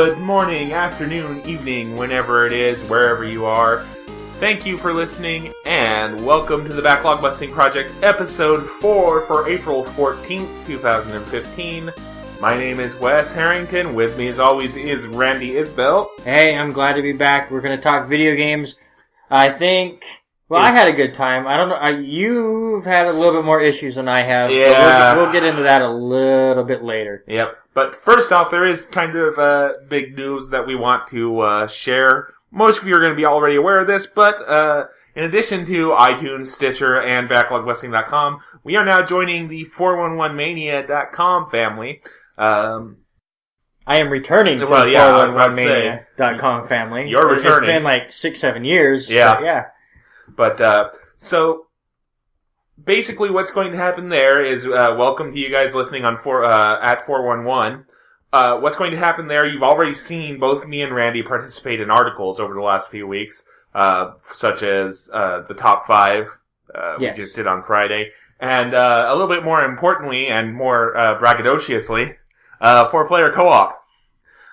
Good morning, afternoon, evening, whenever it is, wherever you are. Thank you for listening, and welcome to the Backlog Busting Project, episode 4 for April 14th, 2015. My name is Wes Harrington. With me, as always, is Randy Isbelle. Hey, I'm glad to be back. We're going to talk video games. I had a good time. I don't know. You've had a little bit more issues than I have. Yeah. We'll get into that a little bit later. Yep. But first off, there is kind of big news that we want to share. Most of you are going to be already aware of this, but in addition to iTunes, Stitcher, and BacklogBusting.com, we are now joining the 411mania.com family. I am returning to the 411mania.com family. You're returning. It's been like 6-7 years. Yeah. But so basically what's going to happen there is, welcome to you guys listening on at 411. What's going to happen there, you've already seen both me and Randy participate in articles over the last few weeks, such as the top 5 we just did on Friday. And a little bit more importantly and more braggadociously, 4-player co-op.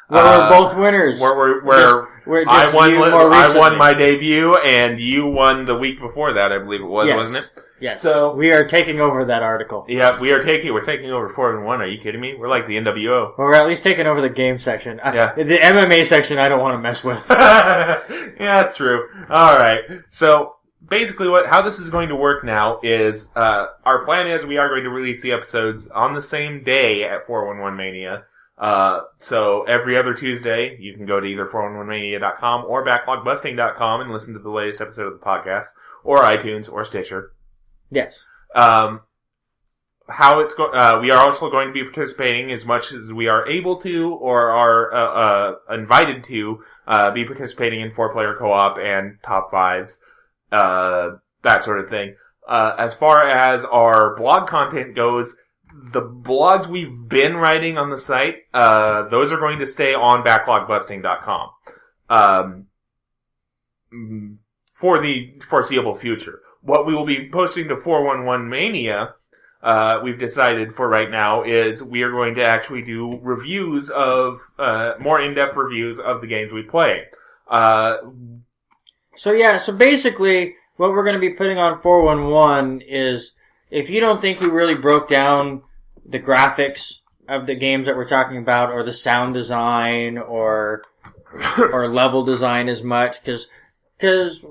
We're both winners. I won my debut, and you won the week before that, I believe it was, wasn't it? Yes. So we are taking over that article. Yeah, we're taking over 4-1. Are you kidding me? We're like the NWO. Well, we're at least taking over the game section. The MMA section I don't want to mess with. Yeah, true. Alright. So basically how this is going to work now is, our plan is we are going to release the episodes on the same day at 411 Mania. So every other Tuesday, you can go to either 411mania.com or backlogbusting.com and listen to the latest episode of the podcast, or iTunes, or Stitcher. Yes. We are also going to be participating as much as we are able to, or are, invited to, be participating in 4-player co-op and top 5s, that sort of thing. As far as our blog content goes, the blogs we've been writing on the site, those are going to stay on backlogbusting.com, for the foreseeable future. What we will be posting to 411 Mania, we've decided for right now, is we are going to actually do reviews of, more in-depth reviews of the games we play. So basically, what we're going to be putting on 411 is, if you don't think we really broke down the graphics of the games that we're talking about, or the sound design, or level design as much, because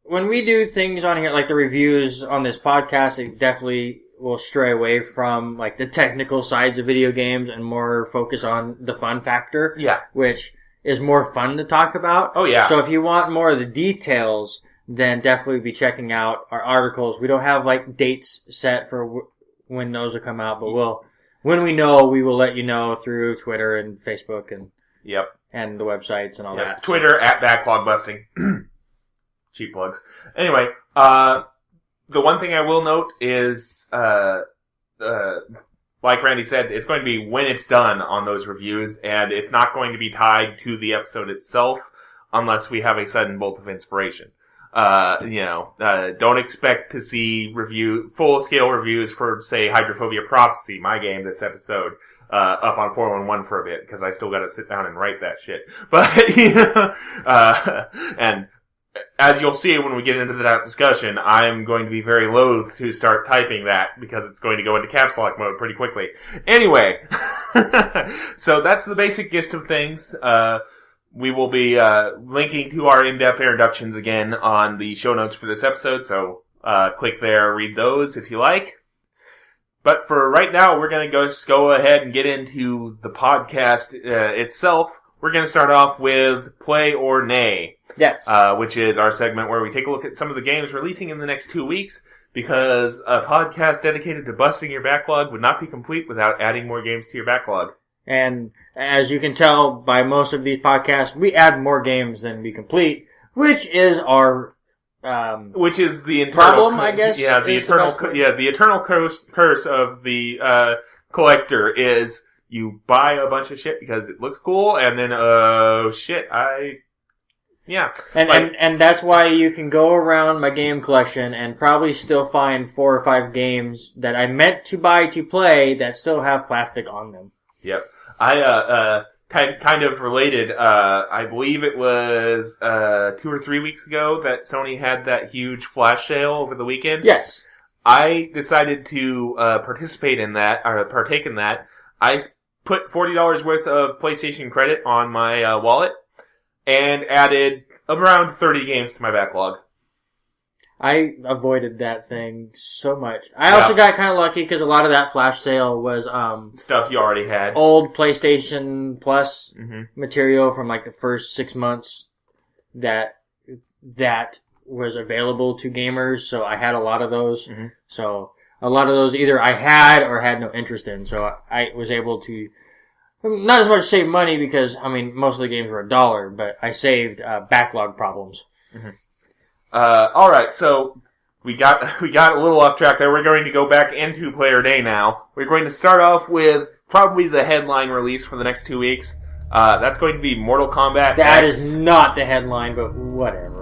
when we do things on here, like the reviews on this podcast, it definitely will stray away from like the technical sides of video games and more focus on the fun factor. Yeah. Which is more fun to talk about. Oh, yeah. So if you want more of the details, then definitely be checking out our articles. We don't have like dates set for when those will come out, but when we know, we will let you know through Twitter and Facebook and and the websites and all that. Twitter at Backlog Busting. Cheap plugs. Anyway, the one thing I will note is, like Randy said, it's going to be when it's done on those reviews, and it's not going to be tied to the episode itself unless we have a sudden bolt of inspiration. Don't expect to see full-scale reviews for, say, Hydrophobia Prophecy, my game this episode, up on 411 for a bit, because I still gotta sit down and write that shit. But, and as you'll see when we get into that discussion, I'm going to be very loath to start typing that, because it's going to go into caps lock mode pretty quickly. Anyway, so that's the basic gist of things. We will be linking to our in-depth introductions again on the show notes for this episode, so click there, read those if you like. But for right now, we're going to go ahead and get into the podcast itself. We're going to start off with Play or Nay. Yes. Which is our segment where we take a look at some of the games releasing in the next 2 weeks, because a podcast dedicated to busting your backlog would not be complete without adding more games to your backlog. And as you can tell by most of these podcasts, we add more games than we complete, which is our which is the internal problem, I guess. Yeah, the eternal curse of the collector is you buy a bunch of shit because it looks cool, and then And that's why you can go around my game collection and probably still find 4 or 5 games that I meant to buy to play that still have plastic on them. Yep. I kind of related. I believe it was 2 or 3 weeks ago that Sony had that huge flash sale over the weekend. Yes. I decided to partake in that. I put $40 worth of PlayStation credit on my wallet and added around 30 games to my backlog. I avoided that thing so much. I also got kind of lucky because a lot of that flash sale was stuff you already had. Old PlayStation Plus material from like the first 6 months that was available to gamers. So I had a lot of those. Mm-hmm. So a lot of those either I had or had no interest in. So I was able to not as much save money because I mean most of the games were $1, but I saved backlog problems. Mm-hmm. Alright, so we got a little off track there. We're going to go back into Player Day now. We're going to start off with probably the headline release for the next 2 weeks. That's going to be Mortal Kombat That X. is not the headline, but whatever.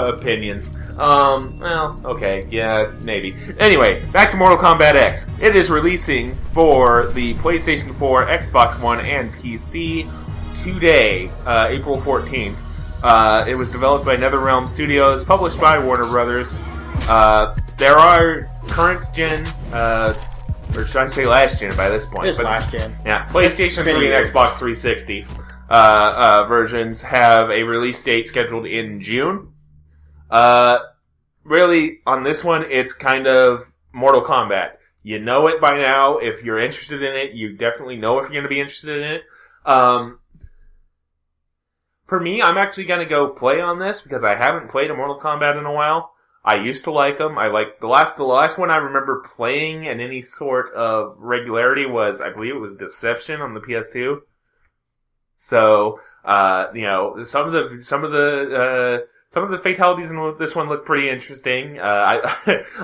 Opinions. Well, okay, yeah, maybe. Anyway, back to Mortal Kombat X. It is releasing for the PlayStation 4, Xbox One, and PC today, April 14th. It was developed by NetherRealm Studios, published by Warner Brothers. There are current gen, or should I say last gen by this point? It's last gen. Yeah, PlayStation 3 and Xbox 360 versions have a release date scheduled in June. Really, on this one, it's kind of Mortal Kombat. You know it by now. If you're interested in it, you definitely know if you're going to be interested in it. For me, I'm actually going to go play on this because I haven't played a Mortal Kombat in a while. I used to like them. I like the last one I remember playing in any sort of regularity was, I believe it was Deception on the PS2. So, some of the fatalities in this one look pretty interesting. I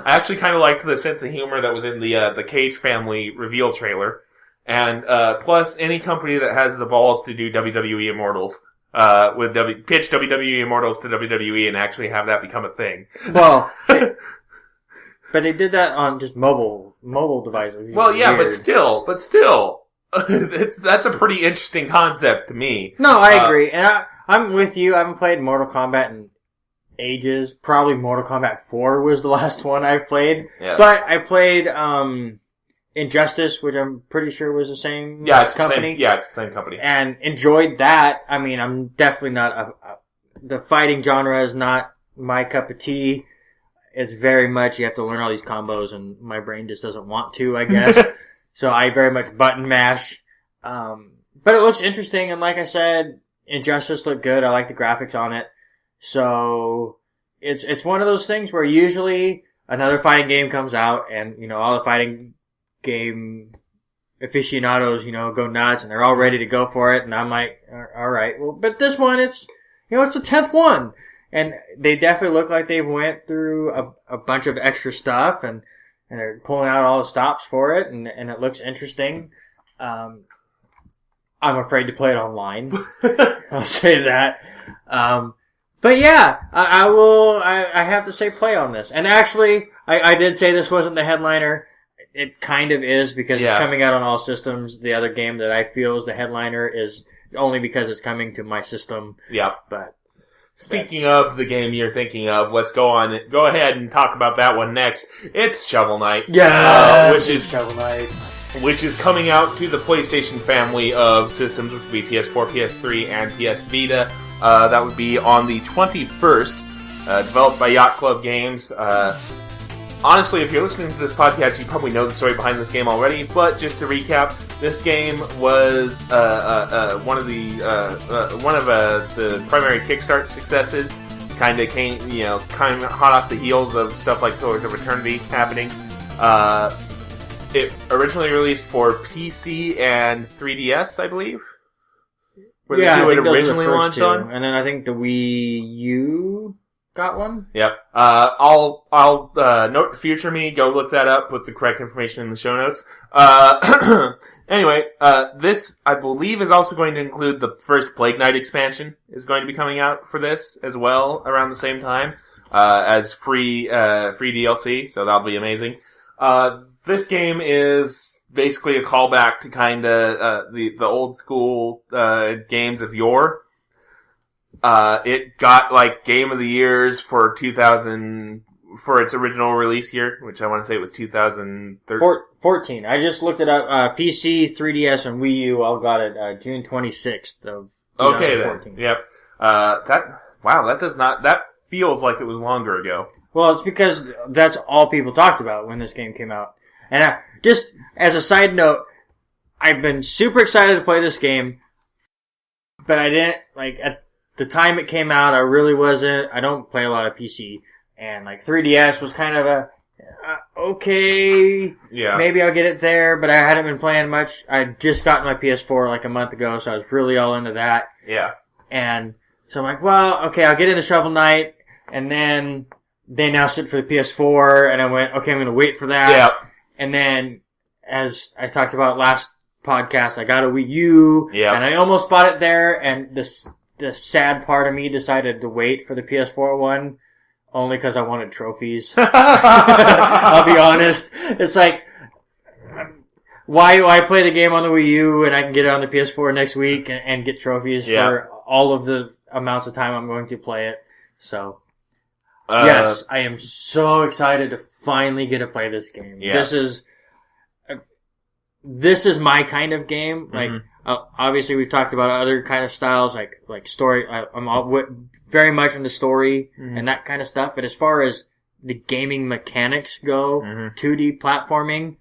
actually kind of liked the sense of humor that was in the Cage Family reveal trailer. And, plus any company that has the balls to do WWE Immortals. Pitch WWE Immortals to WWE and actually have that become a thing. Well, but they did that on just mobile devices. Well, yeah, weird. but still, that's a pretty interesting concept to me. No, I agree, and I'm with you. I haven't played Mortal Kombat in ages. Probably Mortal Kombat 4 was the last one I played. Yeah. But I played Injustice, which I'm pretty sure was the same company. It's the same company. And enjoyed that. I mean, I'm definitely not the fighting genre is not my cup of tea. It's very much, you have to learn all these combos and my brain just doesn't want to, I guess. So I very much button mash. But it looks interesting, and like I said, Injustice looked good. I like the graphics on it. So it's one of those things where usually another fighting game comes out and, all the fighting game aficionados, go nuts and they're all ready to go for it. And I'm like, all right. Well, but this one, it's the 10th one. And they definitely look like they've went through a bunch of extra stuff and they're pulling out all the stops for it. And it looks interesting. I'm afraid to play it online. I'll say that. But yeah, I will, I have to say play on this. And actually, I did say this wasn't the headliner. It kind of is because it's coming out on all systems. The other game that I feel is the headliner is only because it's coming to my system. Yeah. But speaking of the game you're thinking of, let's go ahead and talk about that one next. It's Shovel Knight. Yeah, which is Shovel Knight. Which is coming out to the PlayStation family of systems, which would be PS4, PS3, and PS Vita. That would be on the 21st, developed by Yacht Club Games. Honestly, if you're listening to this podcast, you probably know the story behind this game already, but just to recap, this game was one of the primary Kickstart successes. Kind of came hot off the heels of stuff like Pillars of Eternity happening. It originally released for PC and 3DS, I believe. Were the two it originally launched on? And then I think the Wii U got one? Yep. I'll note to future me, go look that up with the correct information in the show notes. Anyway, this, I believe, is also going to include the first Plague Knight expansion is going to be coming out for this as well around the same time, as free DLC, so that'll be amazing. This game is basically a callback to kind of the old school games of yore. It got like Game of the Years for 2000 for its original release year, which I want to say it was 2013. 14. I just looked it up. PC, 3DS, and Wii U all got it June 26th of 2014. Okay, then. Yep. That feels like it was longer ago. Well, it's because that's all people talked about when this game came out. And just as a side note, I've been super excited to play this game, but I didn't, like, at the time it came out, I really wasn't. I don't play a lot of PC. And, like, 3DS was kind of okay, yeah, maybe I'll get it there, but I hadn't been playing much. I just got my PS4 like a month ago, so I was really all into that. Yeah. And so I'm like, well, okay, I'll get into Shovel Knight, and then they announced it for the PS4, and I went, okay, I'm going to wait for that. Yeah. And then, as I talked about last podcast, I got a Wii U, and I almost bought it there, and the sad part of me decided to wait for the PS4 one, only because I wanted trophies. I'll be honest. It's like, why do I play the game on the Wii U and I can get it on the PS4 next week and get trophies for all of the amounts of time I'm going to play it? So, yes, I am so excited to finally get to play this game. Yeah. This is my kind of game. Like, obviously we've talked about other kind of styles, like story. I'm very much into story and that kind of stuff. But as far as the gaming mechanics go, 2D platforming,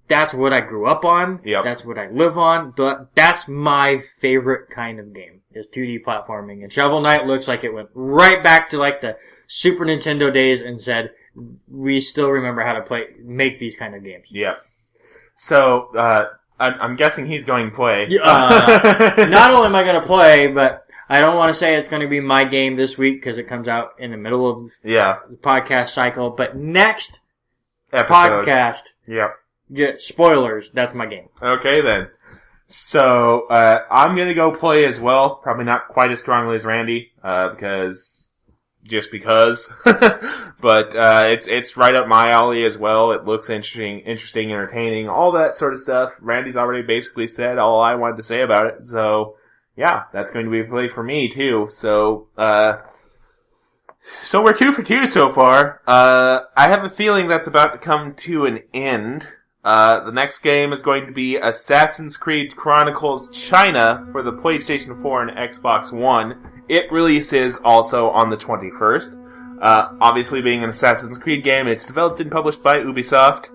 that's what I grew up on. Yep. That's what I live on. That's my favorite kind of game, is 2D platforming. And Shovel Knight looks like it went right back to like the Super Nintendo days and said, we still remember how to make these kind of games. Yeah. So, I'm guessing he's going to play. Not only am I going to play, but I don't want to say it's going to be my game this week because it comes out in the middle of the podcast cycle. But next podcast, spoilers, that's my game. Okay, then. So, I'm going to go play as well. Probably not quite as strongly as Randy, because... but it's right up my alley as well. It looks interesting, entertaining, all that sort of stuff. Randy's already basically said all I wanted to say about it, so yeah, that's going to be a play for me too. So we're 2 for 2 so far. I have a feeling that's about to come to an end. The next game is going to be Assassin's Creed Chronicles China for the PlayStation 4 and Xbox One. It releases also on the 21st. Obviously being an Assassin's Creed game, it's developed and published by Ubisoft.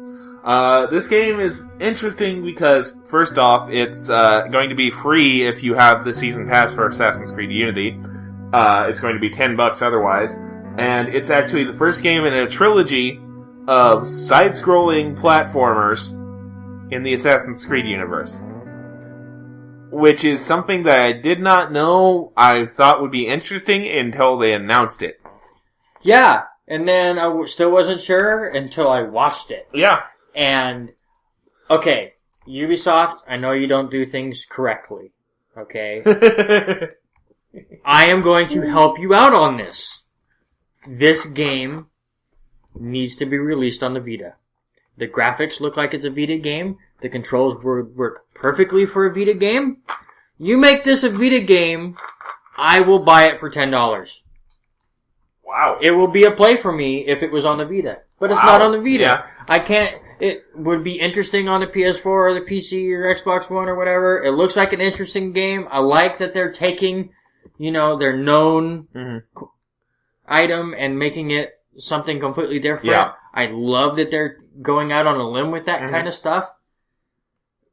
This game is interesting because, first off, it's going to be free if you have the Season Pass for Assassin's Creed Unity. It's going to be $10 otherwise. And it's actually the first game in a trilogy of side-scrolling platformers in the Assassin's Creed universe. Which is something that I did not know I thought would be interesting until they announced it. Yeah, and then I still wasn't sure until I watched it. Yeah. And, okay, Ubisoft, I know you don't do things correctly, okay? I am going to help you out on this. This game needs to be released on the Vita. The graphics look like it's a Vita game. The controls work perfectly for a Vita game. You make this a Vita game, I will buy it for $10. Wow. It will be a play for me if it was on the Vita. But it's not on the Vita. Yeah. I can't... It would be interesting on the PS4 or the PC or Xbox One or whatever. It looks like an interesting game. I like that they're taking, their known item and making it something completely different. Yeah. I love that they're going out on a limb with that kind of stuff.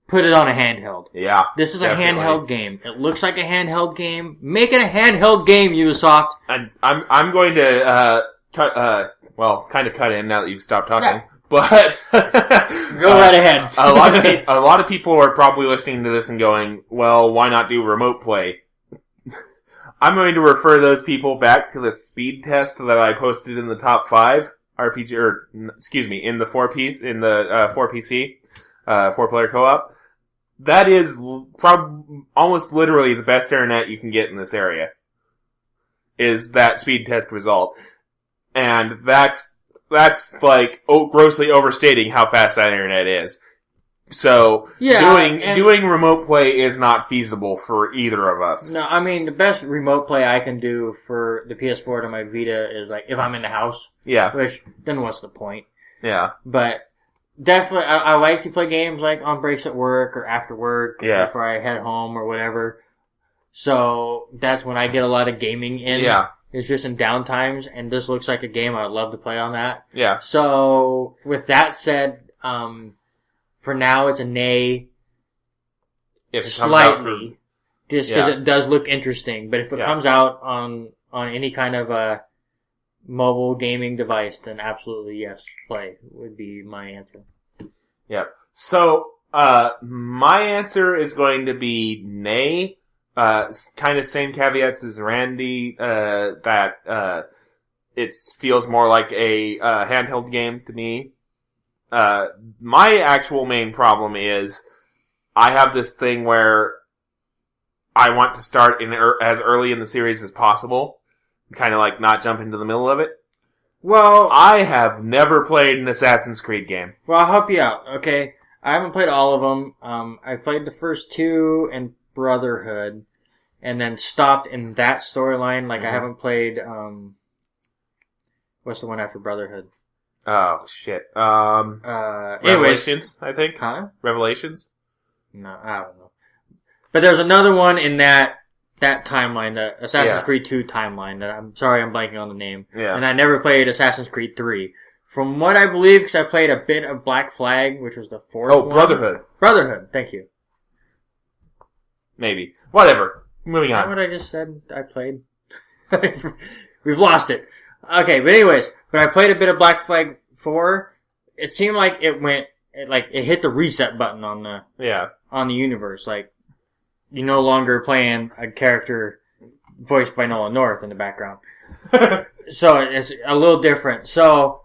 Put it on a handheld. Yeah. This is definitely a handheld game. It looks like a handheld game. Make it a handheld game, Ubisoft. I'm going to kind of cut in now that you've stopped talking. Yeah. But go right ahead. a lot of people are probably listening to this and going, "Well, why not do remote play?" I'm going to refer those people back to the speed test that I posted in the top 5 RPG, in the 4PC, 4-player co-op. That is almost literally the best internet you can get in this area. Is that speed test result. And that's that's like grossly overstating how fast that internet is. So doing remote play is not feasible for either of us. No, I mean the best remote play I can do for the PS4 to my Vita is like if I'm in the house. Yeah. Which then what's the point? Yeah. But definitely, I like to play games like on breaks at work or after work, or before I head home or whatever. So that's when I get a lot of gaming in. Yeah. It's just in downtimes, and this looks like a game I'd love to play on that. Yeah. So with that said, for now it's a nay. If it slightly, just because it does look interesting. But if it comes out on any kind of a mobile gaming device, then absolutely yes, play would be my answer. Yep. So my answer is going to be nay. Kind of same caveats as Randy, that it feels more like a handheld game to me. My actual main problem is I have this thing where I want to start as early in the series as possible, kind of like not jump into the middle of it. Well, I have never played an Assassin's Creed game. Well, I'll help you out, okay? I haven't played all of them. I played the first two and Brotherhood, and then stopped in that storyline. Like, I haven't played, what's the one after Brotherhood? Oh, shit. Anyways. Revelations, I think? Huh? Revelations? No, I don't know. But there's another one in that timeline, the Assassin's Creed 2 timeline, that I'm sorry I'm blanking on the name. Yeah. And I never played Assassin's Creed 3. From what I believe, because I played a bit of Black Flag, which was the fourth one. Brotherhood. Brotherhood, thank you. Maybe. Whatever. Moving on. Is that what I just said I played? We've lost it. Okay, but anyways, when I played a bit of Black Flag 4, it seemed like it hit the reset button on the universe. Like, you're no longer playing a character voiced by Nolan North in the background. So it's a little different. So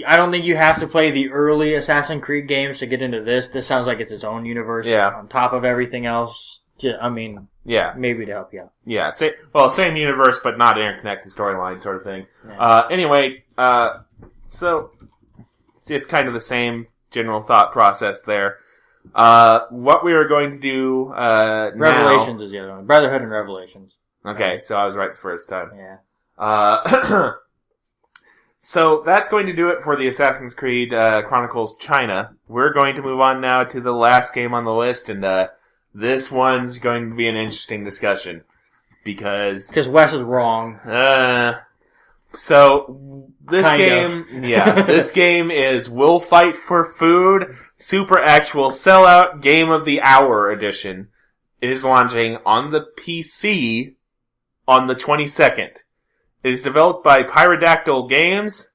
I don't think you have to play the early Assassin's Creed games to get into this. This sounds like it's its own universe on top of everything else. Maybe to help you out. Yeah, same universe, but not interconnected storyline sort of thing. Yeah. Anyway, so it's just kind of the same general thought process there. What we are going to do Revelations is the other one. Brotherhood and Revelations. Okay, so I was right the first time. Yeah. So that's going to do it for the Assassin's Creed Chronicles China. We're going to move on now to the last game on the list, and this one's going to be an interesting discussion. Because Wes is wrong. So this this game is Will Fight for Food Super Actual Sellout Game of the Hour Edition. It is launching on the PC on the 22nd. It is developed by Pyrodactyl Games.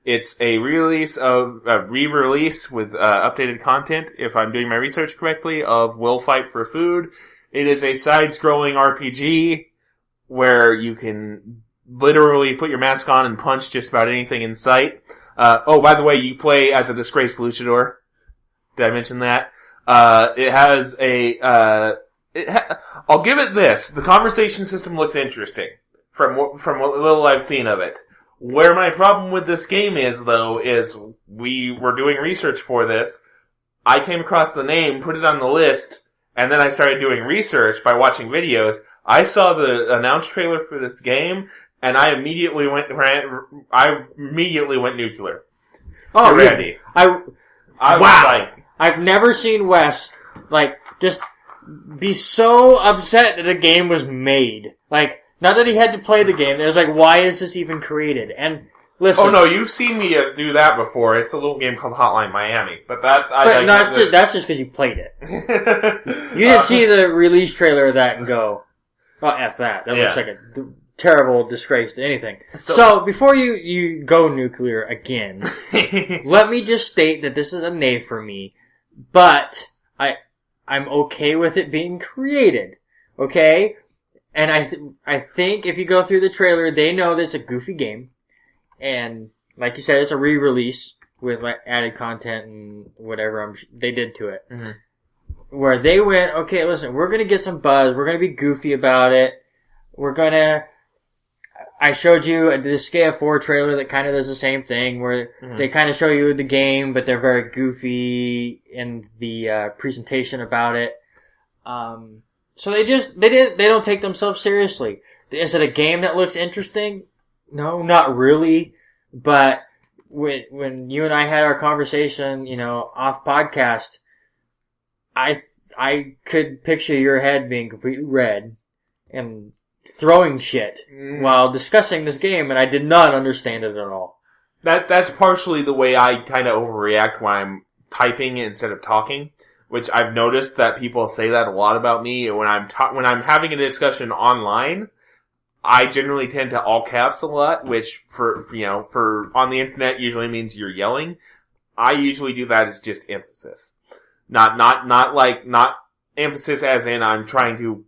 It's a re-release with updated content, if I'm doing my research correctly, of Will Fight for Food. It is a side-scrolling RPG where you can literally put your mask on and punch just about anything in sight. By the way, you play as a disgraced luchador. Did I mention that? It has I'll give it this. The conversation system looks interesting from what little I've seen of it. Where my problem with this game is, though, is we were doing research for this. I came across the name, put it on the list, and then I started doing research by watching videos. I saw the announced trailer for this game, and I immediately went nuclear. Oh, ready. I've never seen Wes, just be so upset that a game was made. Not that he had to play the game. It was why is this even created? And listen. Oh no, you've seen me do that before. It's a little game called Hotline Miami, that's just because you played it. You didn't see the release trailer of that and go, "Oh, f that." That looks like a terrible disgrace to anything. So before you go nuclear again, let me just state that this is a nay for me, but I'm okay with it being created. Okay. And I think if you go through the trailer, they know that it's a goofy game. And like you said, it's a re-release with added content and whatever they did to it. Mm-hmm. Where they went, okay, listen, we're going to get some buzz. We're going to be goofy about it. I showed you a Disgaea 4 trailer that kind of does the same thing, where they kind of show you the game, but they're very goofy in the presentation about it. So they don't take themselves seriously. Is it a game that looks interesting? No, not really. But when you and I had our conversation, off podcast, I could picture your head being completely red and throwing shit while discussing this game, and I did not understand it at all. That's partially the way I kind of overreact when I'm typing instead of talking, which I've noticed that people say that a lot about me. When I'm having a discussion online, I generally tend to all caps a lot, which for on the internet usually means you're yelling. I usually do that as just emphasis. Not emphasis as in I'm trying to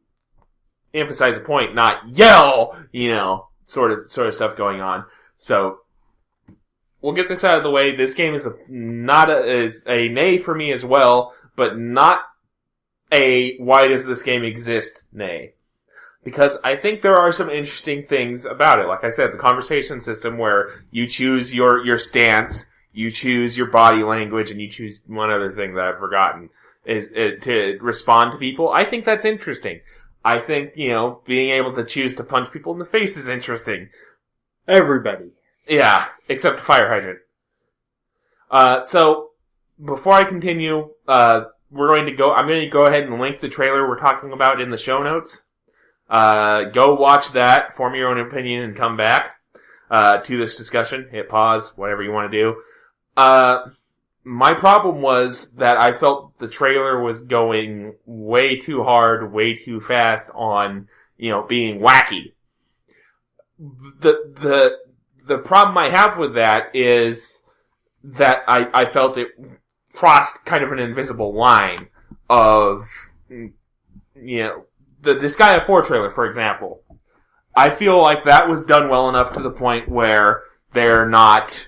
emphasize a point, not yell, sort of stuff going on. So we'll get this out of the way. This game is a nay for me as well, but not a why does this game exist nay. Because I think there are some interesting things about it. Like I said, the conversation system where you choose your stance, you choose your body language, and you choose one other thing that I've forgotten is to respond to people. I think that's interesting. I think, being able to choose to punch people in the face is interesting. Everybody. Yeah, except the fire hydrant. So, before I continue, I'm going to go ahead and link the trailer we're talking about in the show notes. Go watch that, form your own opinion, and come back, to this discussion. Hit pause, whatever you want to do. My problem was that I felt the trailer was going way too hard, way too fast on, being wacky. The problem I have with that is that I felt it crossed kind of an invisible line of, the Disgaea 4 trailer, for example. I feel like that was done well enough to the point where they're not,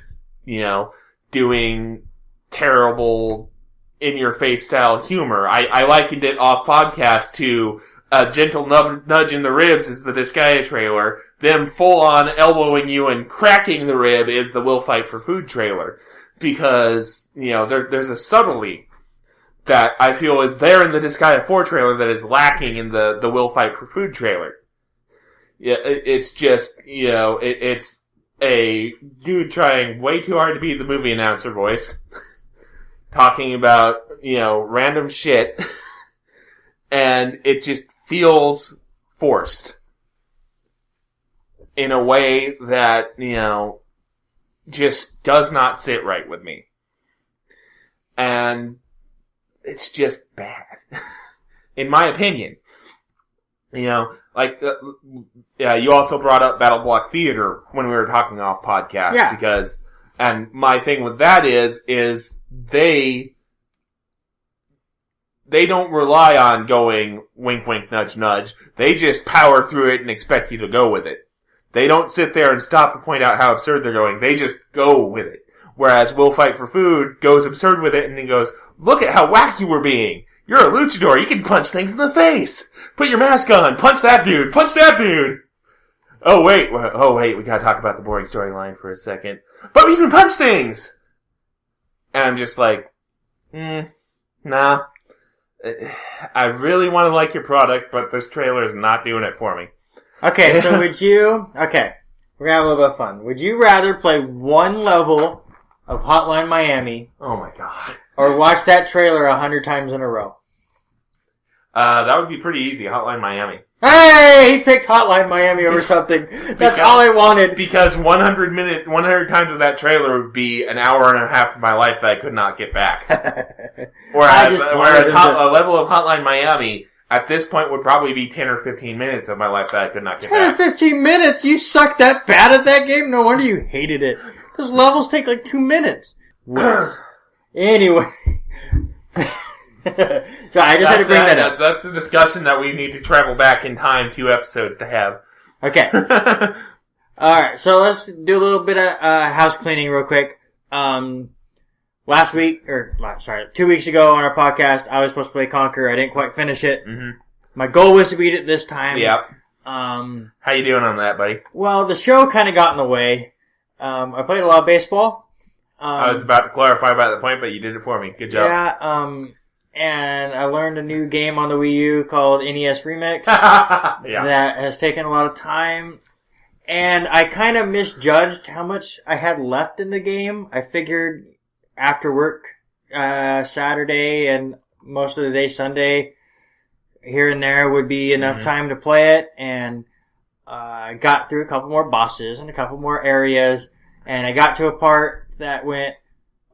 doing terrible in-your-face style humor. I likened it off podcast to a gentle nudge in the ribs is the Disgaea trailer. Them full-on elbowing you and cracking the rib is the Will Fight for Food trailer. Because, there's a subtlety that I feel is there in the Disgaea 4 trailer that is lacking in the Will Fight for Food trailer. Yeah, it's just, it's a dude trying way too hard to be the movie announcer voice, talking about, random shit, and it just feels forced in a way that, just does not sit right with me. And it's just bad, in my opinion. You also brought up Battle Block Theater when we were talking off podcast. Yeah. And my thing with that is they don't rely on going wink, wink, nudge, nudge. They just power through it and expect you to go with it. They don't sit there and stop and point out how absurd they're going. They just go with it. Whereas Will Fight for Food goes absurd with it and he goes, look at how wacky we're being. You're a luchador. You can punch things in the face. Put your mask on. Punch that dude. Punch that dude. Oh, wait. We gotta talk about the boring storyline for a second. But you can punch things. And I'm just like, nah. I really want to like your product, but this trailer is not doing it for me. Okay, so okay, we're gonna have a little bit of fun. Would you rather play one level of Hotline Miami? Oh my god. Or watch that trailer 100 times in a row? That would be pretty easy, Hotline Miami. Hey! He picked Hotline Miami over something. That's all I wanted. Because 100 times of that trailer would be an hour and a half of my life that I could not get back. Whereas a level of Hotline Miami at this point would probably be 10 or 15 minutes of my life that I could not get back. 10 or 15 minutes? You suck that bad at that game? No wonder you hated it. Those levels take like 2 minutes. Anyway. So I just had to bring that up. That's a discussion that we need to travel back in time 2 episodes to have. Okay. Alright, so let's do a little bit of house cleaning real quick. 2 weeks ago on our podcast, I was supposed to play Conquer. I didn't quite finish it. Mm-hmm. My goal was to beat it this time. Yep. How you doing on that, buddy? Well, the show kind of got in the way. I played a lot of baseball. I was about to clarify about the point, but you did it for me. Good job. Yeah, and I learned a new game on the Wii U called NES Remix. Yeah. That has taken a lot of time. And I kind of misjudged how much I had left in the game. I figured after work, Saturday and most of the day Sunday, here and there would be enough time to play it. And I got through a couple more bosses and a couple more areas. And I got to a part that went,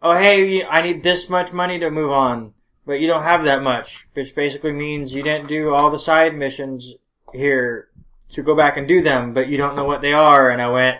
oh, hey, I need this much money to move on. But you don't have that much, which basically means you didn't do all the side missions here. To go back and do them, but you don't know what they are. And I went,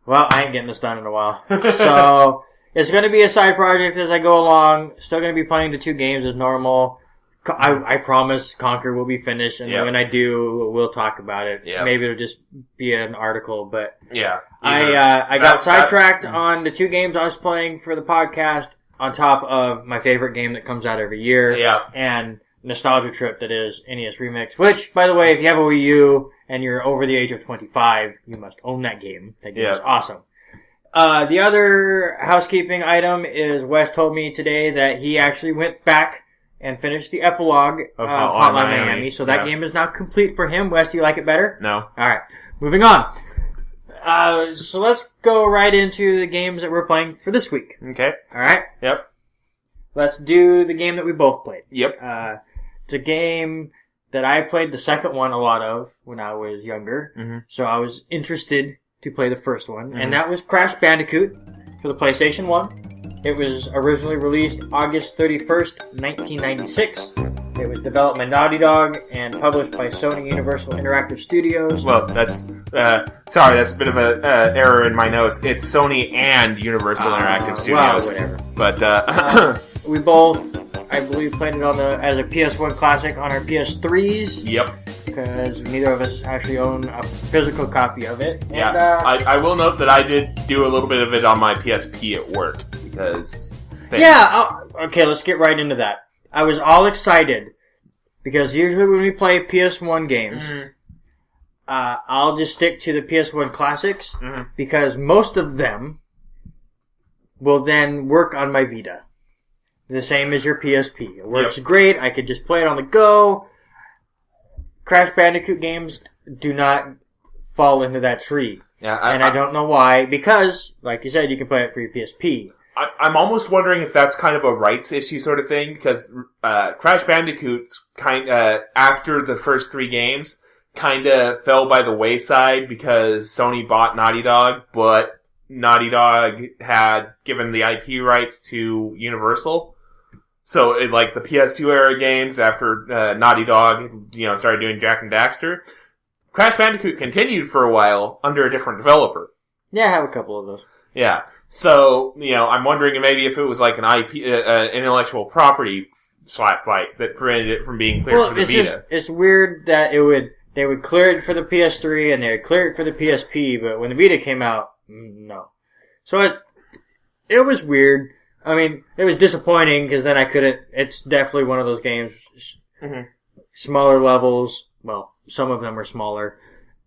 well, I ain't getting this done in a while. So it's going to be a side project as I go along. Still going to be playing the 2 games as normal. I promise Conquer will be finished, and when I do, we'll talk about it. Yep. Maybe it'll just be an article, but yeah, I got sidetracked on the 2 games I was playing for the podcast on top of my favorite game that comes out every year. Yeah. And nostalgia trip that is NES Remix, which, by the way, if you have a Wii U and you're over the age of 25, you must own that game. That game is awesome. The other housekeeping item is Wes told me today that he actually went back and finished the epilogue of Hotline Miami. So that game is now complete for him. Wes, do you like it better? No. Alright, moving on. So let's go right into the games that we're playing for this week. Okay. Alright? Yep. Let's do the game that we both played. Yep. It's a game that I played the second one a lot of when I was younger. So I was interested to play the first one. And that was Crash Bandicoot for the PlayStation 1. It was originally released August 31st, 1996. It was developed by Naughty Dog and published by Sony Universal Interactive Studios. Well, that's a bit of an error in my notes. It's Sony and Universal Interactive Studios. Well, whatever. But we both, I believe, played it as a PS1 classic on our PS3s. Yep. Because neither of us actually own a physical copy of it. And, yeah. I will note that I did do a little bit of it on my PSP at work because. Okay, let's get right into that. I was all excited because usually when we play PS1 games, I'll just stick to the PS1 classics because most of them will then work on my Vita. The same as your PSP. It works great. I could just play it on the go. Crash Bandicoot games do not fall into that tree. Yeah, I don't know why. Because, like you said, you can play it for your PSP. I'm almost wondering if that's kind of a rights issue sort of thing, because Crash Bandicoot's after the first 3 games kind of fell by the wayside because Sony bought Naughty Dog, but Naughty Dog had given the IP rights to Universal. So, like the PS2 era games after Naughty Dog, started doing Jak and Daxter, Crash Bandicoot continued for a while under a different developer. Yeah, I have a couple of those. Yeah. So, I'm wondering maybe if it was like an IP, intellectual property slap fight that prevented it from being cleared for the Vita. It's weird that they would clear it for the PS3 and they would clear it for the PSP, but when the Vita came out, no. So it was weird. I mean, it was disappointing because then I couldn't. It's definitely one of those games, smaller levels. Well, some of them are smaller,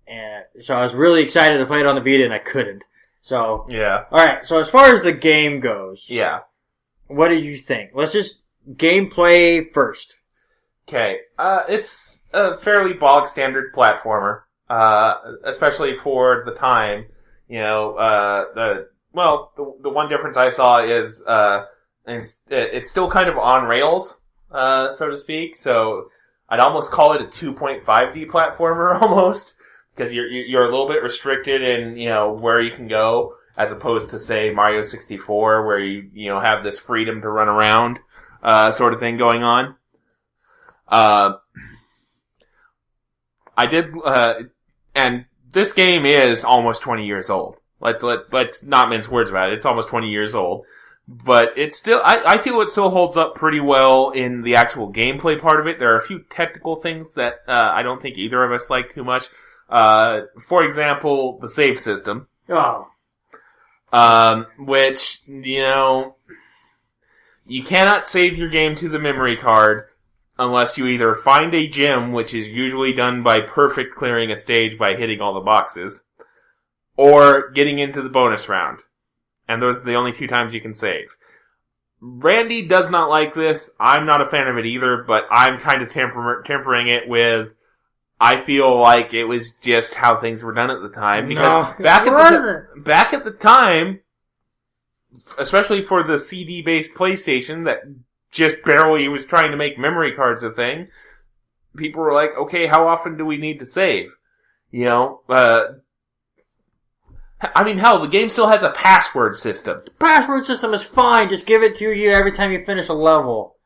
and so I was really excited to play it on the Vita, and I couldn't. So yeah. All right. So as far as the game goes, yeah. What did you think? Let's just gameplay first. Okay. It's a fairly bog standard platformer, especially for the time. The one difference I saw is it's still kind of on rails, so to speak. So I'd almost call it a 2.5D platformer almost, because you're a little bit restricted in where you can go, as opposed to say Mario 64, where you have this freedom to run around, sort of thing going on. I did, and this game is almost 20 years old. Let's not mince words about it. It's almost 20 years old. But it's still, I feel it still holds up pretty well in the actual gameplay part of it. There are a few technical things that, I don't think either of us like too much. For example, the save system. Oh. Which, you cannot save your game to the memory card, unless you either find a gem, which is usually done by perfect clearing a stage by hitting all the boxes, or getting into the bonus round. And those are the only 2 times you can save. Randy does not like this. I'm not a fan of it either, but I'm kind of tempering it with, I feel like it was just how things were done at the time. Because back at the time, especially for the CD-based PlayStation that just barely was trying to make memory cards a thing, people were like, okay, how often do we need to save? I mean, hell, the game still has a password system. The password system is fine. Just give it to you every time you finish a level.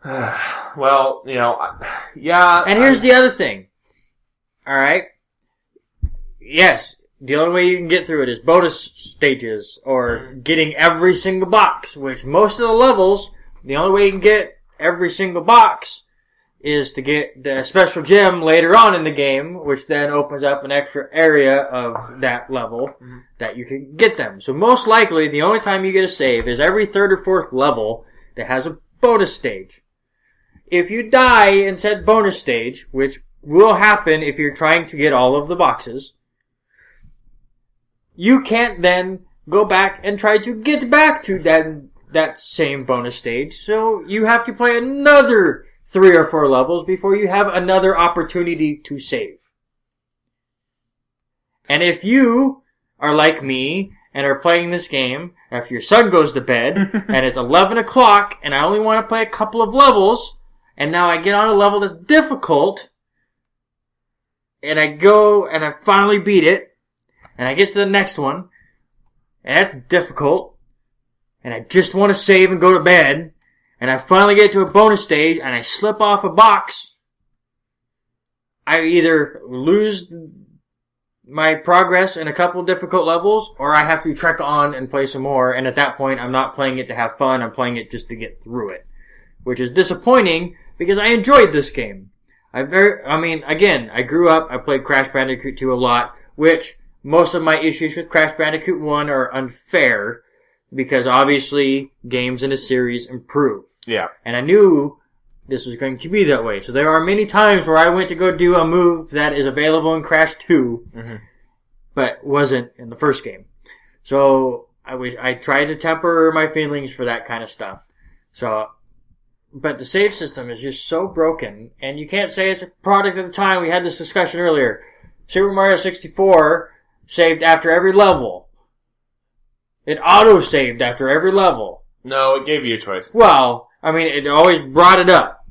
Well, yeah. And here's the other thing. Alright? Yes, the only way you can get through it is bonus stages, or getting every single box, which most of the levels, the only way you can get every single box is to get the special gem later on in the game, which then opens up an extra area of that level that you can get them. So most likely, the only time you get a save is every 3rd or 4th level that has a bonus stage. If you die in said bonus stage, which will happen if you're trying to get all of the boxes, you can't then go back and try to get back to that same bonus stage. So you have to play another 3 or 4 levels before you have another opportunity to save. And if you are like me and are playing this game after your son goes to bed and it's 11 o'clock and I only want to play a couple of levels, and now I get on a level that's difficult, and I go and I finally beat it, and I get to the next one, and that's difficult, and I just want to save and go to bed, and I finally get to a bonus stage, and I slip off a box, I either lose my progress in a couple difficult levels, or I have to trek on and play some more, and at that point, I'm not playing it to have fun, I'm playing it just to get through it. Which is disappointing, because I enjoyed this game. I grew up, I played Crash Bandicoot 2 a lot, which most of my issues with Crash Bandicoot 1 are unfair, because obviously games in a series improve. Yeah. And I knew this was going to be that way. So there are many times where I went to go do a move that is available in Crash 2, but wasn't in the first game. So I tried to temper my feelings for that kind of stuff. But the save system is just so broken, and you can't say it's a product of the time. We had this discussion earlier. Super Mario 64 saved after every level. It auto-saved after every level. No, it gave you a choice. Well, it always brought it up.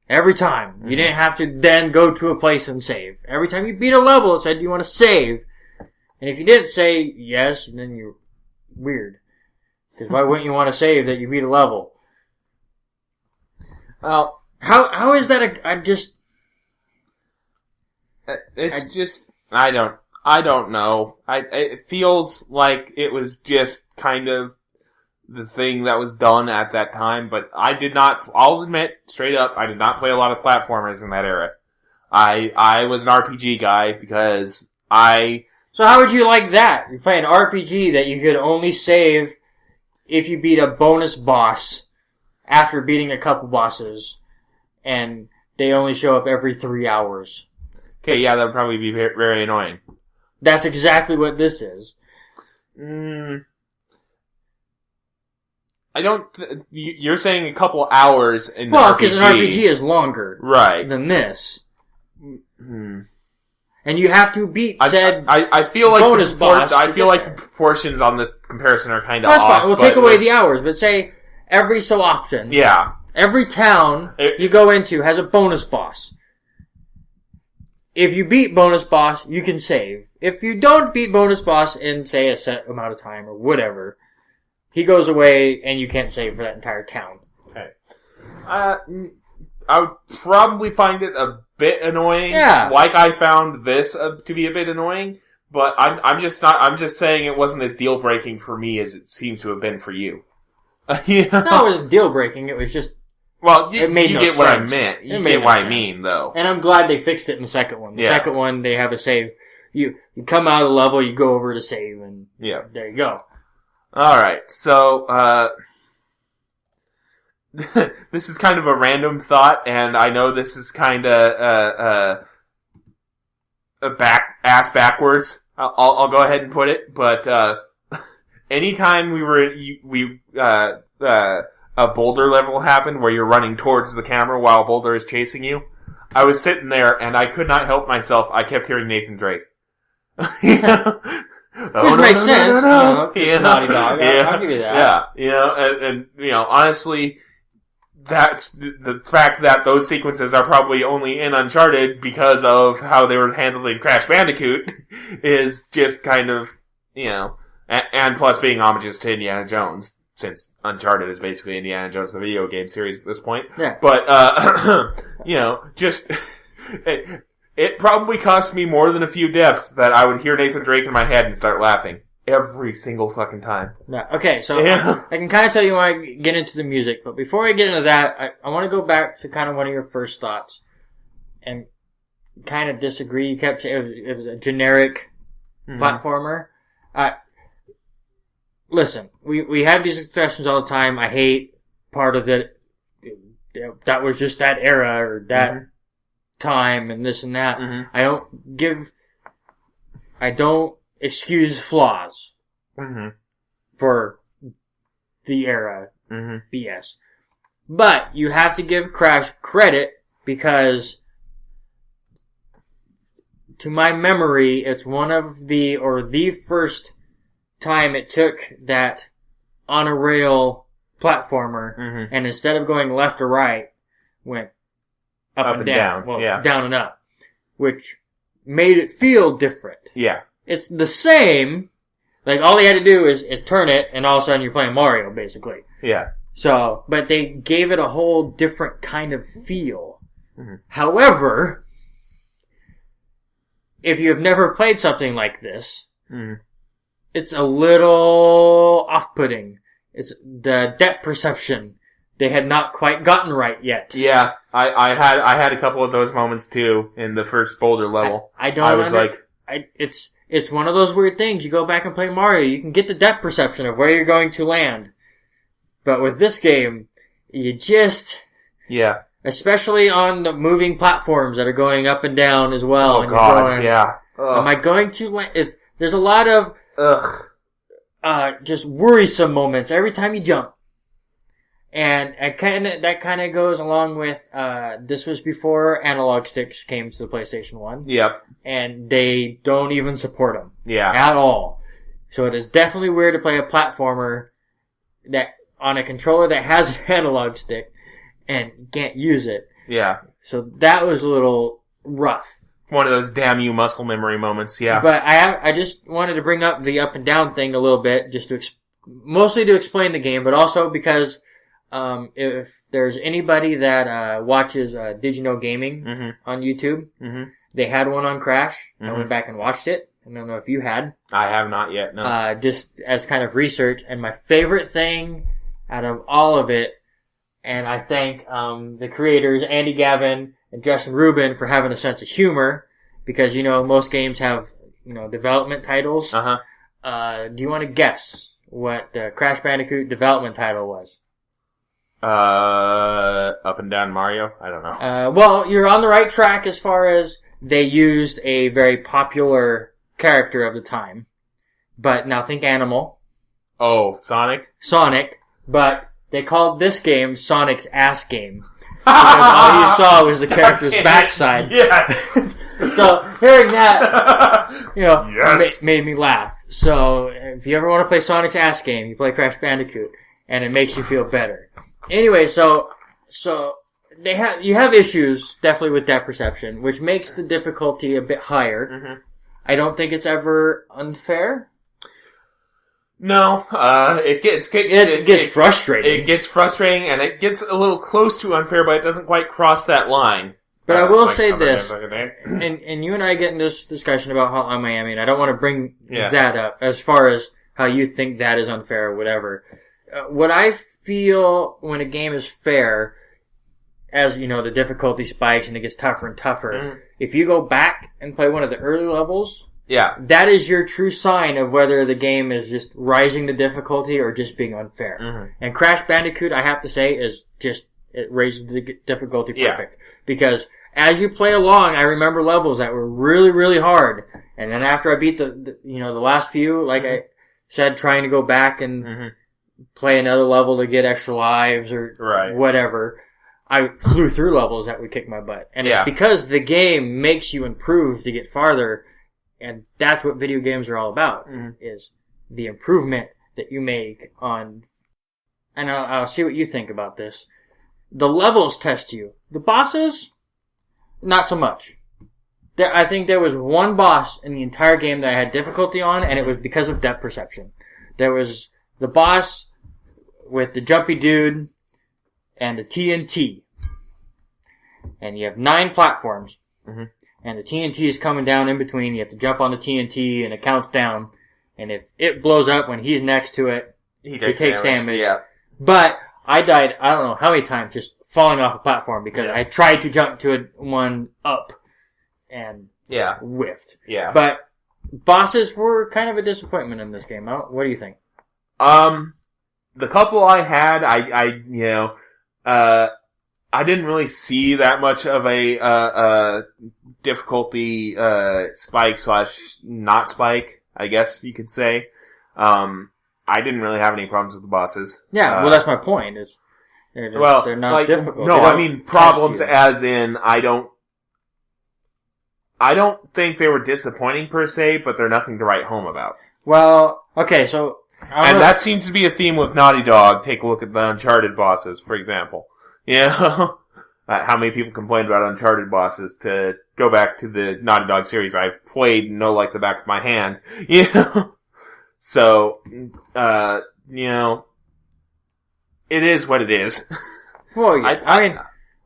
Every time. You didn't have to then go to a place and save. Every time you beat a level, it said, do you want to save? And if you didn't say yes, then you're weird. Because why wouldn't you want to save that you beat a level? Well, how is that I don't know. It feels like it was just kind of the thing that was done at that time, but I'll admit, straight up, I did not play a lot of platformers in that era. I was an RPG guy because So how would you like that? You play an RPG that you could only save if you beat a bonus boss after beating a couple bosses, and they only show up every 3 hours. Okay, yeah, that would probably be very, very annoying. That's exactly what this is. You're saying a couple hours in Well, because an RPG is longer than this. And you have to beat said I feel like bonus boss. I feel like the proportions on this comparison are kind of off. That's fine. We'll take away the hours, but say every so often. Yeah. Every town you go into has a bonus boss. If you beat bonus boss, you can save. If you don't beat bonus boss in, say, a set amount of time or whatever, he goes away and you can't save for that entire town. Okay. I would probably find it a bit annoying. Yeah. Like I found this to be a bit annoying, but I'm just saying it wasn't as deal breaking for me as it seems to have been for you. You know? No, it wasn't deal breaking. It was just. Well, it made you no get sense. what I meant. You get what I mean, though. And I'm glad they fixed it in the second one. The second one, they have a save. You come out of the level, you go over to save, and there you go. Alright, so, this is kind of a random thought, and I know this is kind of ass backwards. I'll go ahead and put it, but anytime a boulder level happened where you're running towards the camera while a boulder is chasing you, I was sitting there and I could not help myself. I kept hearing Nathan Drake. Which makes sense. Naughty Dog. I'll give you that. Yeah, and honestly, that's the fact that those sequences are probably only in Uncharted because of how they were handled in Crash Bandicoot is just kind of, and plus being homages to Indiana Jones, since Uncharted is basically Indiana Jones, the video game series at this point. Yeah. But, just, it probably cost me more than a few deaths that I would hear Nathan Drake in my head and start laughing. Every single fucking time. Yeah. Okay, so I can kind of tell you when I get into the music, but before I get into that, I want to go back to kind of one of your first thoughts and kind of disagree. You kept saying it was a generic platformer. Listen, we have these discussions all the time. I hate part of it. That was just that era or that time and this and that. Mm-hmm. I don't excuse flaws for the era BS. But you have to give Crash credit because, to my memory, it's one of the first time it took that on a rail platformer and instead of going left or right, went up and down. Well, down and up, which made it feel different. Yeah. It's the same. Like, all they had to do is turn it, and all of a sudden you're playing Mario, basically. Yeah. So, but they gave it a whole different kind of feel. However, if you have never played something like this, it's a little off-putting. It's the depth perception they had not quite gotten right yet. Yeah, I had a couple of those moments too in the first boulder level. It's one of those weird things. You go back and play Mario, you can get the depth perception of where you're going to land. But with this game, you just... Yeah. Especially on the moving platforms that are going up and down as well. Oh, and God, you're going, yeah. Am I going to land? There's a lot of... just worrisome moments every time you jump. And that kind of goes along with, this was before analog sticks came to the PlayStation 1. Yep. And they don't even support them. Yeah. At all. So it is definitely weird to play a platformer that, on a controller that has an analog stick and can't use it. Yeah. So that was a little rough. One of those damn you muscle memory moments, yeah. But I just wanted to bring up the up and down thing a little bit, just to mostly to explain the game, but also because if there's anybody that watches Did You Know Gaming on YouTube, they had one on Crash. I went back and watched it. I don't know if you had. I have not yet, no. Just as kind of research, and my favorite thing out of all of it, and I thank the creators, Andy Gavin and Justin Rubin, for having a sense of humor, because, most games have, development titles. Do you want to guess what the Crash Bandicoot development title was? Up and Down Mario? I don't know. Well, you're on the right track as far as they used a very popular character of the time. But now think animal. Oh, Sonic? Sonic, but they called this game Sonic's Ass Game. Because all you saw was the character's backside. Yes! So, hearing that, yes. made me laugh. So, if you ever want to play Sonic's Ass Game, you play Crash Bandicoot, and it makes you feel better. Anyway, so you have issues definitely with depth perception, which makes the difficulty a bit higher. I don't think it's ever unfair. No, it gets frustrating. It gets frustrating, and it gets a little close to unfair, but it doesn't quite cross that line. But I will say this, and you and I get in this discussion about how I'm Miami, and I don't want to bring that up as far as how you think that is unfair or whatever. What I feel when a game is fair, as the difficulty spikes and it gets tougher and tougher, if you go back and play one of the early levels Yeah. That is your true sign of whether the game is just rising the difficulty or just being unfair. Mm-hmm. And Crash Bandicoot, I have to say, is just, it raises the difficulty perfect. Yeah. Because as you play along, I remember levels that were really, really hard. And then after I beat the last few, like I said, trying to go back and play another level to get extra lives or whatever, I flew through levels that would kick my butt. And it's because the game makes you improve to get farther. And that's what video games are all about, is the improvement that you make on... And I'll see what you think about this. The levels test you. The bosses, not so much. I think there was one boss in the entire game that I had difficulty on, and it was because of depth perception. There was the boss with the jumpy dude and the TNT. And you have 9 platforms. Mm-hmm. And the TNT is coming down in between. You have to jump on the TNT, and it counts down. And if it blows up when he's next to it, he takes damage. Yeah. But I died, I don't know how many times, just falling off a platform because I tried to jump to one up and whiffed. Yeah. But bosses were kind of a disappointment in this game. What do you think? The couple I had, I didn't really see that much of a difficulty spike / not spike, I guess you could say. I didn't really have any problems with the bosses. Yeah, well, that's my point. They're not difficult. No, I mean problems as in I don't think they were disappointing per se, but they're nothing to write home about. Well, okay, so... that seems to be a theme with Naughty Dog. Take a look at the Uncharted bosses, for example. How many people complained about Uncharted bosses? To go back to the Naughty Dog series I've played and know like the back of my hand. So, it is what it is. Well, yeah,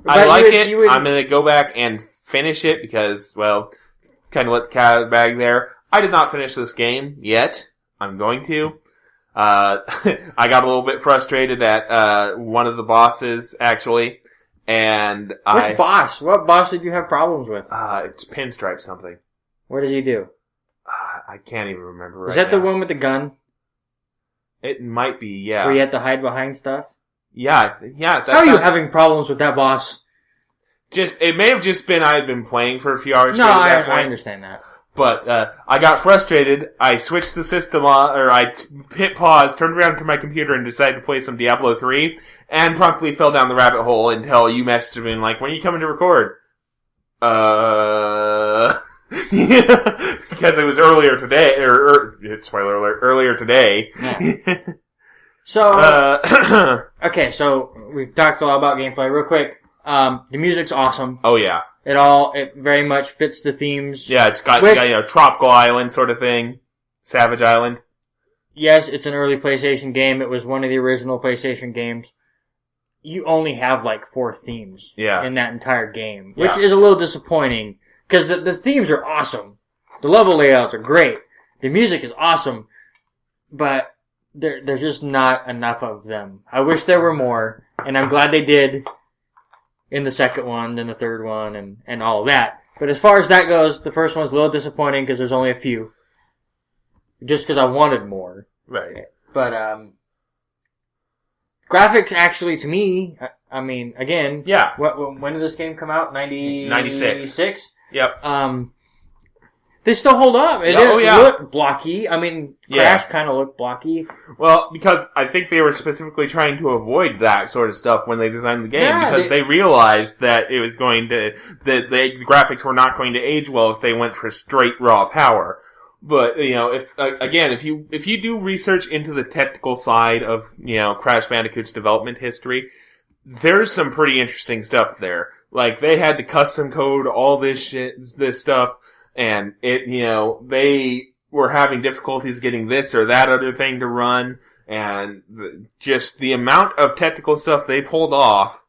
I like it. I'm gonna go back and finish it because, well, kind of let the cat out of the bag there. I did not finish this game yet. I'm going to. I got a little bit frustrated at one of the bosses, actually, and Which boss? What boss did you have problems with? It's Pinstripe something. What does he do? I can't even remember right now. Is that the one with the gun? It might be, yeah. Where you have to hide behind stuff? Yeah. How are you having problems with that boss? It may have just been I had been playing for a few hours. No, I understand that. But I got frustrated. I switched the system on, or I hit pause, turned around to my computer, and decided to play some Diablo 3, and promptly fell down the rabbit hole until you messaged me like, "When are you coming to record?" Because it was earlier today, spoiler alert, earlier today. Yeah. So, okay, so we've talked a lot about gameplay. Real quick, the music's awesome. Oh yeah. It very much fits the themes. Yeah, it's got tropical island sort of thing. Savage Island. Yes, it's an early PlayStation game. It was one of the original PlayStation games. You only have like 4 themes in that entire game, which is a little disappointing because the themes are awesome. The level layouts are great. The music is awesome, but there's just not enough of them. I wish there were more, and I'm glad they did. In the second one, then the third one, and all of that. But as far as that goes, the first one's a little disappointing because there's only a few. Just because I wanted more. Right. But, graphics actually, to me, I mean, again... Yeah. When did this game come out? 96. Yep. They still hold up. It didn't look blocky. I mean, Crash kind of looked blocky. Well, because I think they were specifically trying to avoid that sort of stuff when they designed the game, because they realized that it was going to, that the graphics were not going to age well if they went for straight raw power. But, if you do research into the technical side of, Crash Bandicoot's development history, there's some pretty interesting stuff there. Like, they had to custom code all this stuff. And they were having difficulties getting this or that other thing to run, and just the amount of technical stuff they pulled off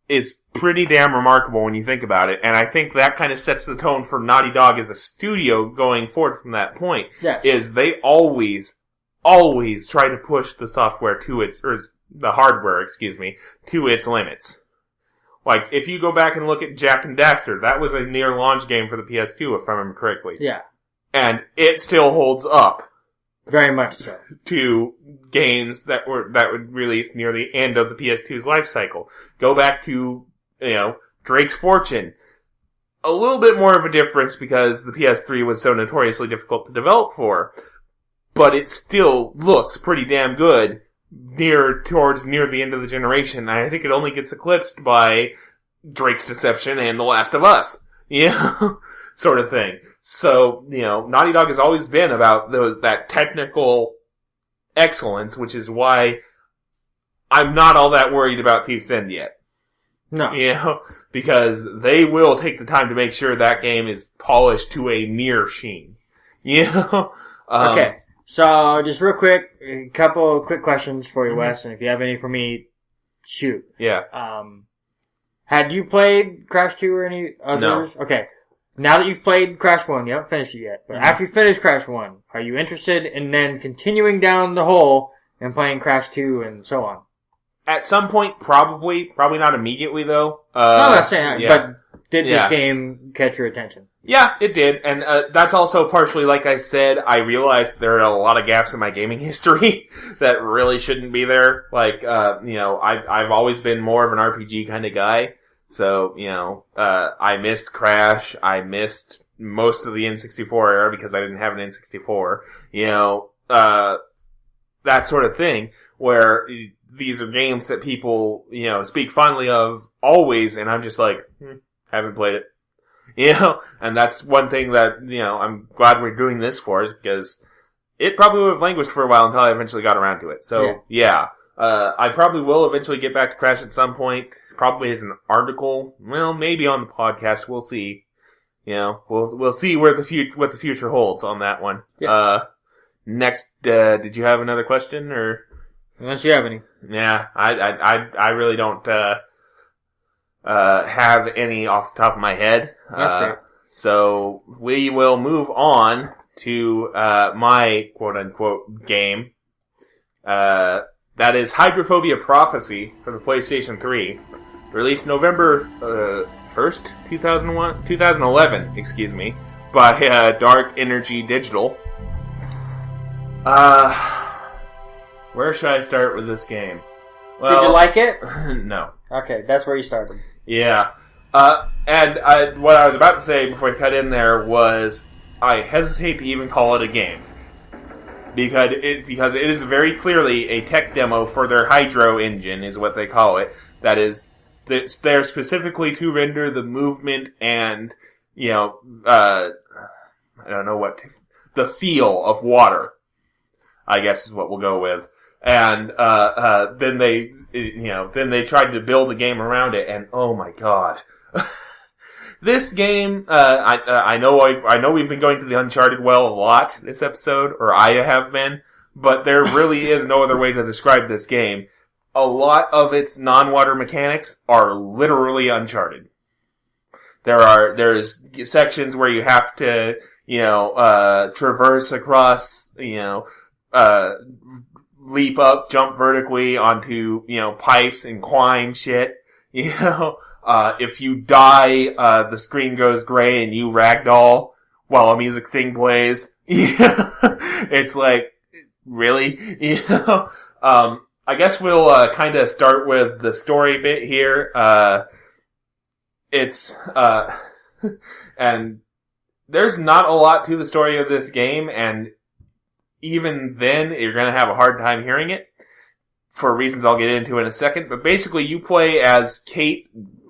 is pretty damn remarkable when you think about it. And I think that kind of sets the tone for Naughty Dog as a studio going forward from that point. Yes. Is they always try to push the software the hardware, to its limits. Like, if you go back and look at Jak and Daxter, that was a near launch game for the PS2, if I remember correctly. Yeah. And it still holds up. Very much so. To games that would release near the end of the PS2's life cycle. Go back to, Drake's Fortune. A little bit more of a difference because the PS3 was so notoriously difficult to develop for. But it still looks pretty damn good towards near the end of the generation. I think it only gets eclipsed by Drake's Deception and The Last of Us. Sort of thing. So, Naughty Dog has always been about that technical excellence, which is why I'm not all that worried about Thief's End yet. No. Because they will take the time to make sure that game is polished to a mere sheen. Okay. So, just real quick, a couple quick questions for you, Wes, and if you have any for me, shoot. Yeah. Had you played Crash 2 or any others? No. Okay. Now that you've played Crash 1, you haven't finished it yet, but after you finish Crash 1, are you interested in then continuing down the hole and playing Crash 2 and so on? At some point, probably not immediately though. No, I'm not saying that, but did this game catch your attention? Yeah, it did, and that's also partially, like I said, I realized there are a lot of gaps in my gaming history that really shouldn't be there. Like, I've always been more of an RPG kind of guy, so, I missed Crash, I missed most of the N64 era because I didn't have an N64, that sort of thing, where these are games that people, speak fondly of always, and I'm just like, haven't played it. And that's one thing that, I'm glad we're doing this for, because it probably would have languished for a while until I eventually got around to it. So, I probably will eventually get back to Crash at some point, probably as an article, well, maybe on the podcast, we'll see. We'll see what the future holds on that one. Yes. Next, did you have another question, or? Unless you have any. Yeah, I really don't, have any off the top of my head. That's great. So we will move on to my quote-unquote game. That is Hydrophobia Prophecy for the PlayStation 3. Released November 1st, 2011, excuse me, by Dark Energy Digital. Where should I start with this game? Well, did you like it? No. Okay, that's where you started. Yeah. And what I was about to say before I cut in there was I hesitate to even call it a game. Because it is very clearly a tech demo for their Hydro engine, is what they call it. That is, it's there specifically to render the movement and, I don't know the feel of water, I guess is what we'll go with. And, then they tried to build a game around it, and oh my god. This game, I know we've been going to the Uncharted well a lot this episode, or I have been, but there really is no other way to describe this game. A lot of its non-water mechanics are literally Uncharted. There's sections where you have to, traverse across, leap up, jump vertically onto, pipes and climb shit, if you die, the screen goes gray and you ragdoll while a music sting plays. It's like, really? I guess we'll, kind of start with the story bit here. And there's not a lot to the story of this game, and even then, you're gonna have a hard time hearing it, for reasons I'll get into in a second. But basically, you play as Kate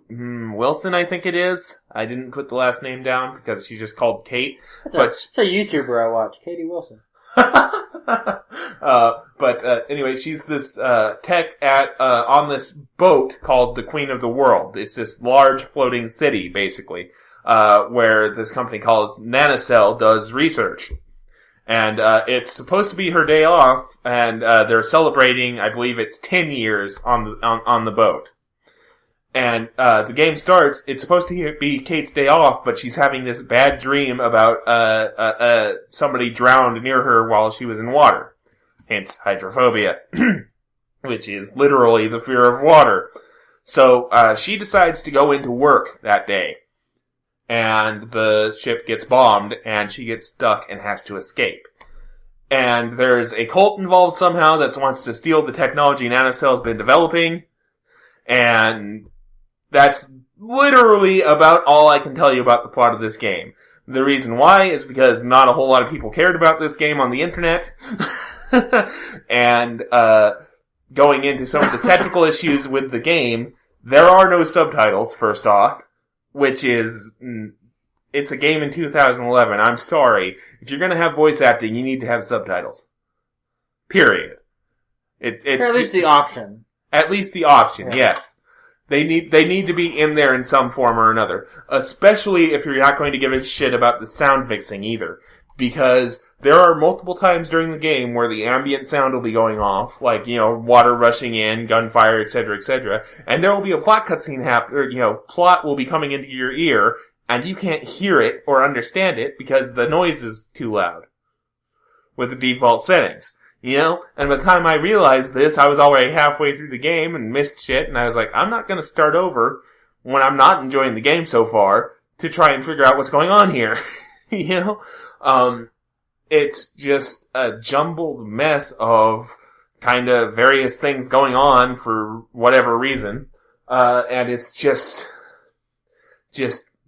Wilson, I think it is. I didn't put the last name down because she's just called Kate. It's a YouTuber I watch, Katie Wilson. Anyway, she's this tech on this boat called the Queen of the World. It's this large floating city, basically, where this company called Nanocell does research. And it's supposed to be her day off, and they're celebrating, I believe it's 10 years on the boat. And the game starts, it's supposed to be Kate's day off, but she's having this bad dream about somebody drowned near her while she was in water. Hence hydrophobia, which is literally the fear of water. So she decides to go into work that day. and the ship gets bombed, and she gets stuck and has to escape. And there's a cult involved somehow that wants to steal the technology Nanocell's been developing, and that's literally about all I can tell you about the plot of this game. The reason why is because not a whole lot of people cared about this game on the internet. And going into some of the technical issues with the game, there are no subtitles, first off, which is... It's a game in 2011. I'm sorry. If you're going to have voice acting, you need to have subtitles. Period. It's or at least the option. At least the option, yeah. Yes. They need to be in there in some form or another. Especially if you're not going to give a shit about the sound mixing either. Because there are multiple times during the game where the ambient sound will be going off, like, water rushing in, gunfire, etc., etc. And there will be a plot cutscene plot will be coming into your ear, and you can't hear it or understand it because the noise is too loud with the default settings. And by the time I realized this, I was already halfway through the game and missed shit, and I was like, I'm not going to start over when I'm not enjoying the game so far to try and figure out what's going on here. It's just a jumbled mess of kind of various things going on for whatever reason, and it's just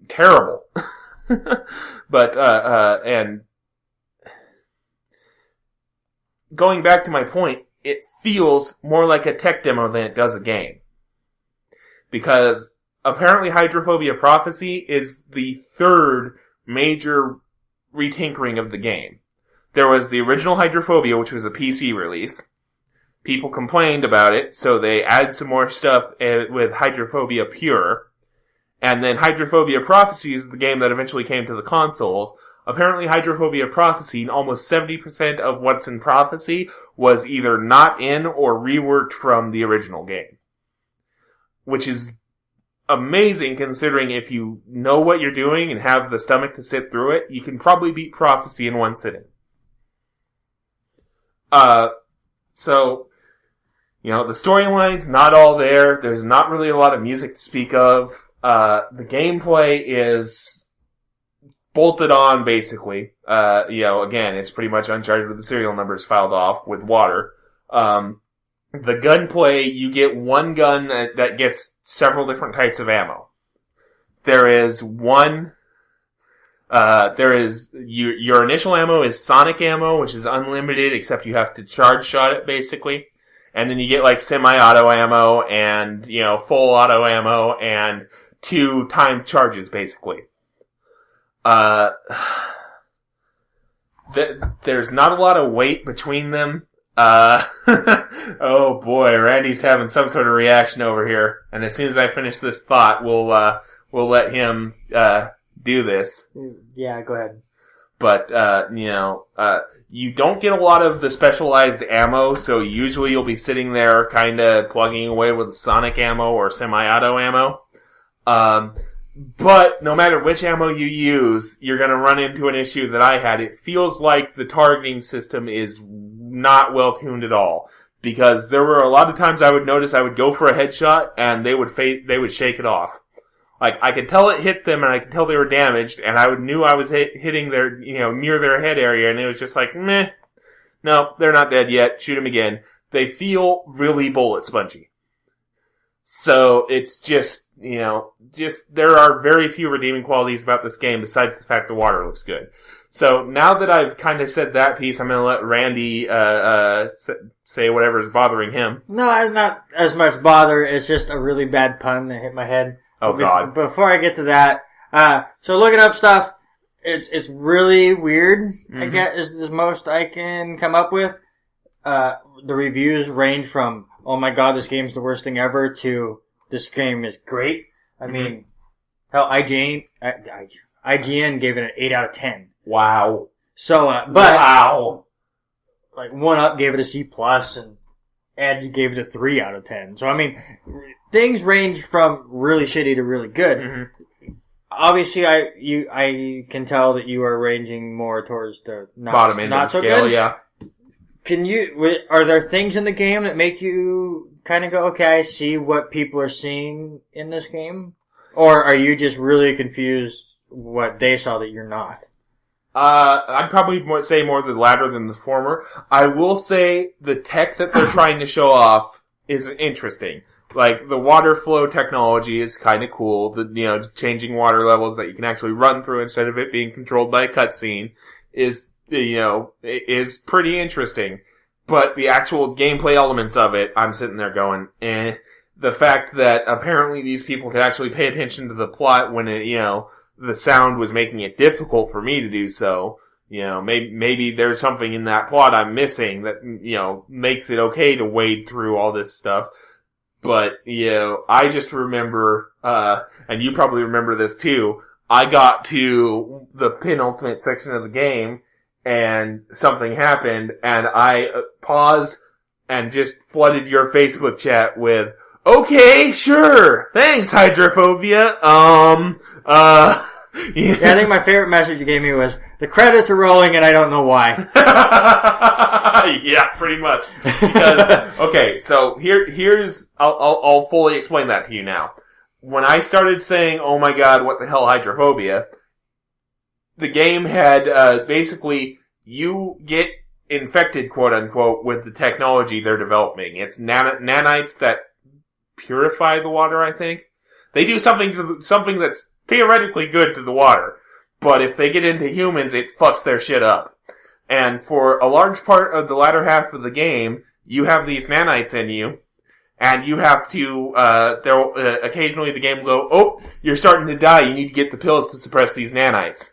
terrible. But, and going back to my point, it feels more like a tech demo than it does a game. Because apparently Hydrophobia Prophecy is the third major retinkering of the game. There was the original Hydrophobia, which was a PC release. People complained about it, so they added some more stuff with Hydrophobia Pure. And then Hydrophobia Prophecy is the game that eventually came to the consoles. Apparently Hydrophobia Prophecy, almost 70% of what's in Prophecy was either not in or reworked from the original game. Which is amazing considering if you know what you're doing and have the stomach to sit through it, you can probably beat Prophecy in one sitting. So, the storyline's not all there. There's not really a lot of music to speak of. The gameplay is bolted on, basically. Again, it's pretty much Uncharted with the serial numbers filed off with water. The gunplay, you get one gun that gets several different types of ammo. There is your initial ammo is sonic ammo, which is unlimited, except you have to charge shot it, basically. And then you get, like, semi-auto ammo and, full auto ammo and 2 timed charges, basically. There's not a lot of weight between them. Oh boy, Randy's having some sort of reaction over here. And as soon as I finish this thought, we'll let him, do this. Yeah, go ahead. But, you don't get a lot of the specialized ammo, so usually you'll be sitting there kinda plugging away with sonic ammo or semi-auto ammo. But no matter which ammo you use, you're gonna run into an issue that I had. It feels like the targeting system is not well tuned at all. Because there were a lot of times I would notice I would go for a headshot and they would shake it off. Like, I could tell it hit them and I could tell they were damaged and I knew I was hitting their, near their head area and it was just like, meh. No, they're not dead yet. Shoot them again. They feel really bullet spongy. So, it's just, there are very few redeeming qualities about this game besides the fact the water looks good. So, now that I've kind of said that piece, I'm gonna let Randy, say whatever is bothering him. No, it's not as much bother. It's just a really bad pun that hit my head. Oh, God. Before I get to that, so looking up stuff, it's really weird, I guess, is the most I can come up with. The reviews range from, oh my God, this game's the worst thing ever, to this game is great. I mean, hell, IGN gave it an 8 out of 10. Wow. So, wow. Like, 1UP gave it a C+, and Edge gave it a 3 out of 10. So, I mean, things range from really shitty to really good. Mm-hmm. Obviously, I can tell that you are ranging more towards the bottom end of the scale, yeah. Are there things in the game that make you kind of go, okay, I see what people are seeing in this game? Or are you just really confused what they saw that you're not? I'd probably say more the latter than the former. I will say the tech that they're trying to show off is interesting. Like, the water flow technology is kind of cool. The, changing water levels that you can actually run through instead of it being controlled by a cutscene is pretty interesting. But the actual gameplay elements of it, I'm sitting there going, eh. The fact that apparently these people could actually pay attention to the plot when the sound was making it difficult for me to do so. Maybe there's something in that plot I'm missing that, makes it okay to wade through all this stuff. But, I just remember, and you probably remember this too, I got to the penultimate section of the game, and something happened, and I paused and just flooded your Facebook chat with, okay, sure, thanks, Hydrophobia, Yeah, I think my favorite message you gave me was, the credits are rolling and I don't know why. Yeah, pretty much. Because, okay, so here's, I'll fully explain that to you now. When I started saying, oh my god, what the hell, Hydrophobia, the game had, basically, you get infected, quote unquote, with the technology they're developing. It's nanites that purify the water, I think. They do something that's theoretically good to the water. But if they get into humans, it fucks their shit up. And for a large part of the latter half of the game, you have these nanites in you, and you have to, occasionally the game will go, oh, you're starting to die, you need to get the pills to suppress these nanites.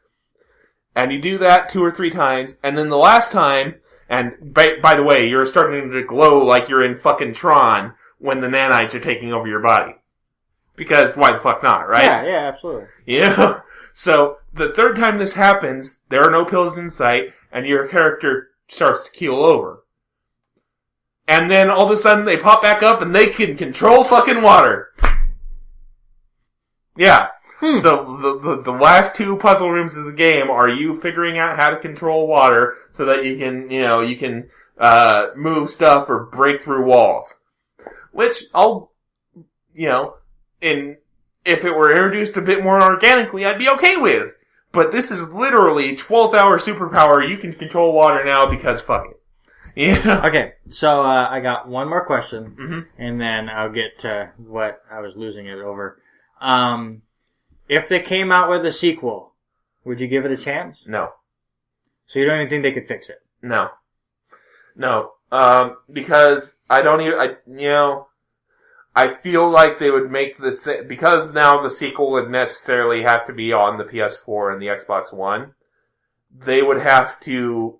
And you do that 2 or 3 times, and then the last time, and by the way, you're starting to glow like you're in fucking Tron when the nanites are taking over your body. Because why the fuck not, right? Yeah, absolutely. Yeah. So, the third time this happens, there are no pills in sight, and your character starts to keel over. And then all of a sudden they pop back up and they can control fucking water. Yeah. The last 2 puzzle rooms of the game are you figuring out how to control water so that you can move stuff or break through walls. Which if it were introduced a bit more organically, I'd be okay with. But this is literally 12th hour superpower. You can control water now because fuck it. Yeah. Okay, so I got one more question, and then I'll get to what I was losing it over. If they came out with a sequel, would you give it a chance? No. So you don't even think they could fix it? No. Because I feel like they would make because now the sequel would necessarily have to be on the PS4 and the Xbox One. They would have to,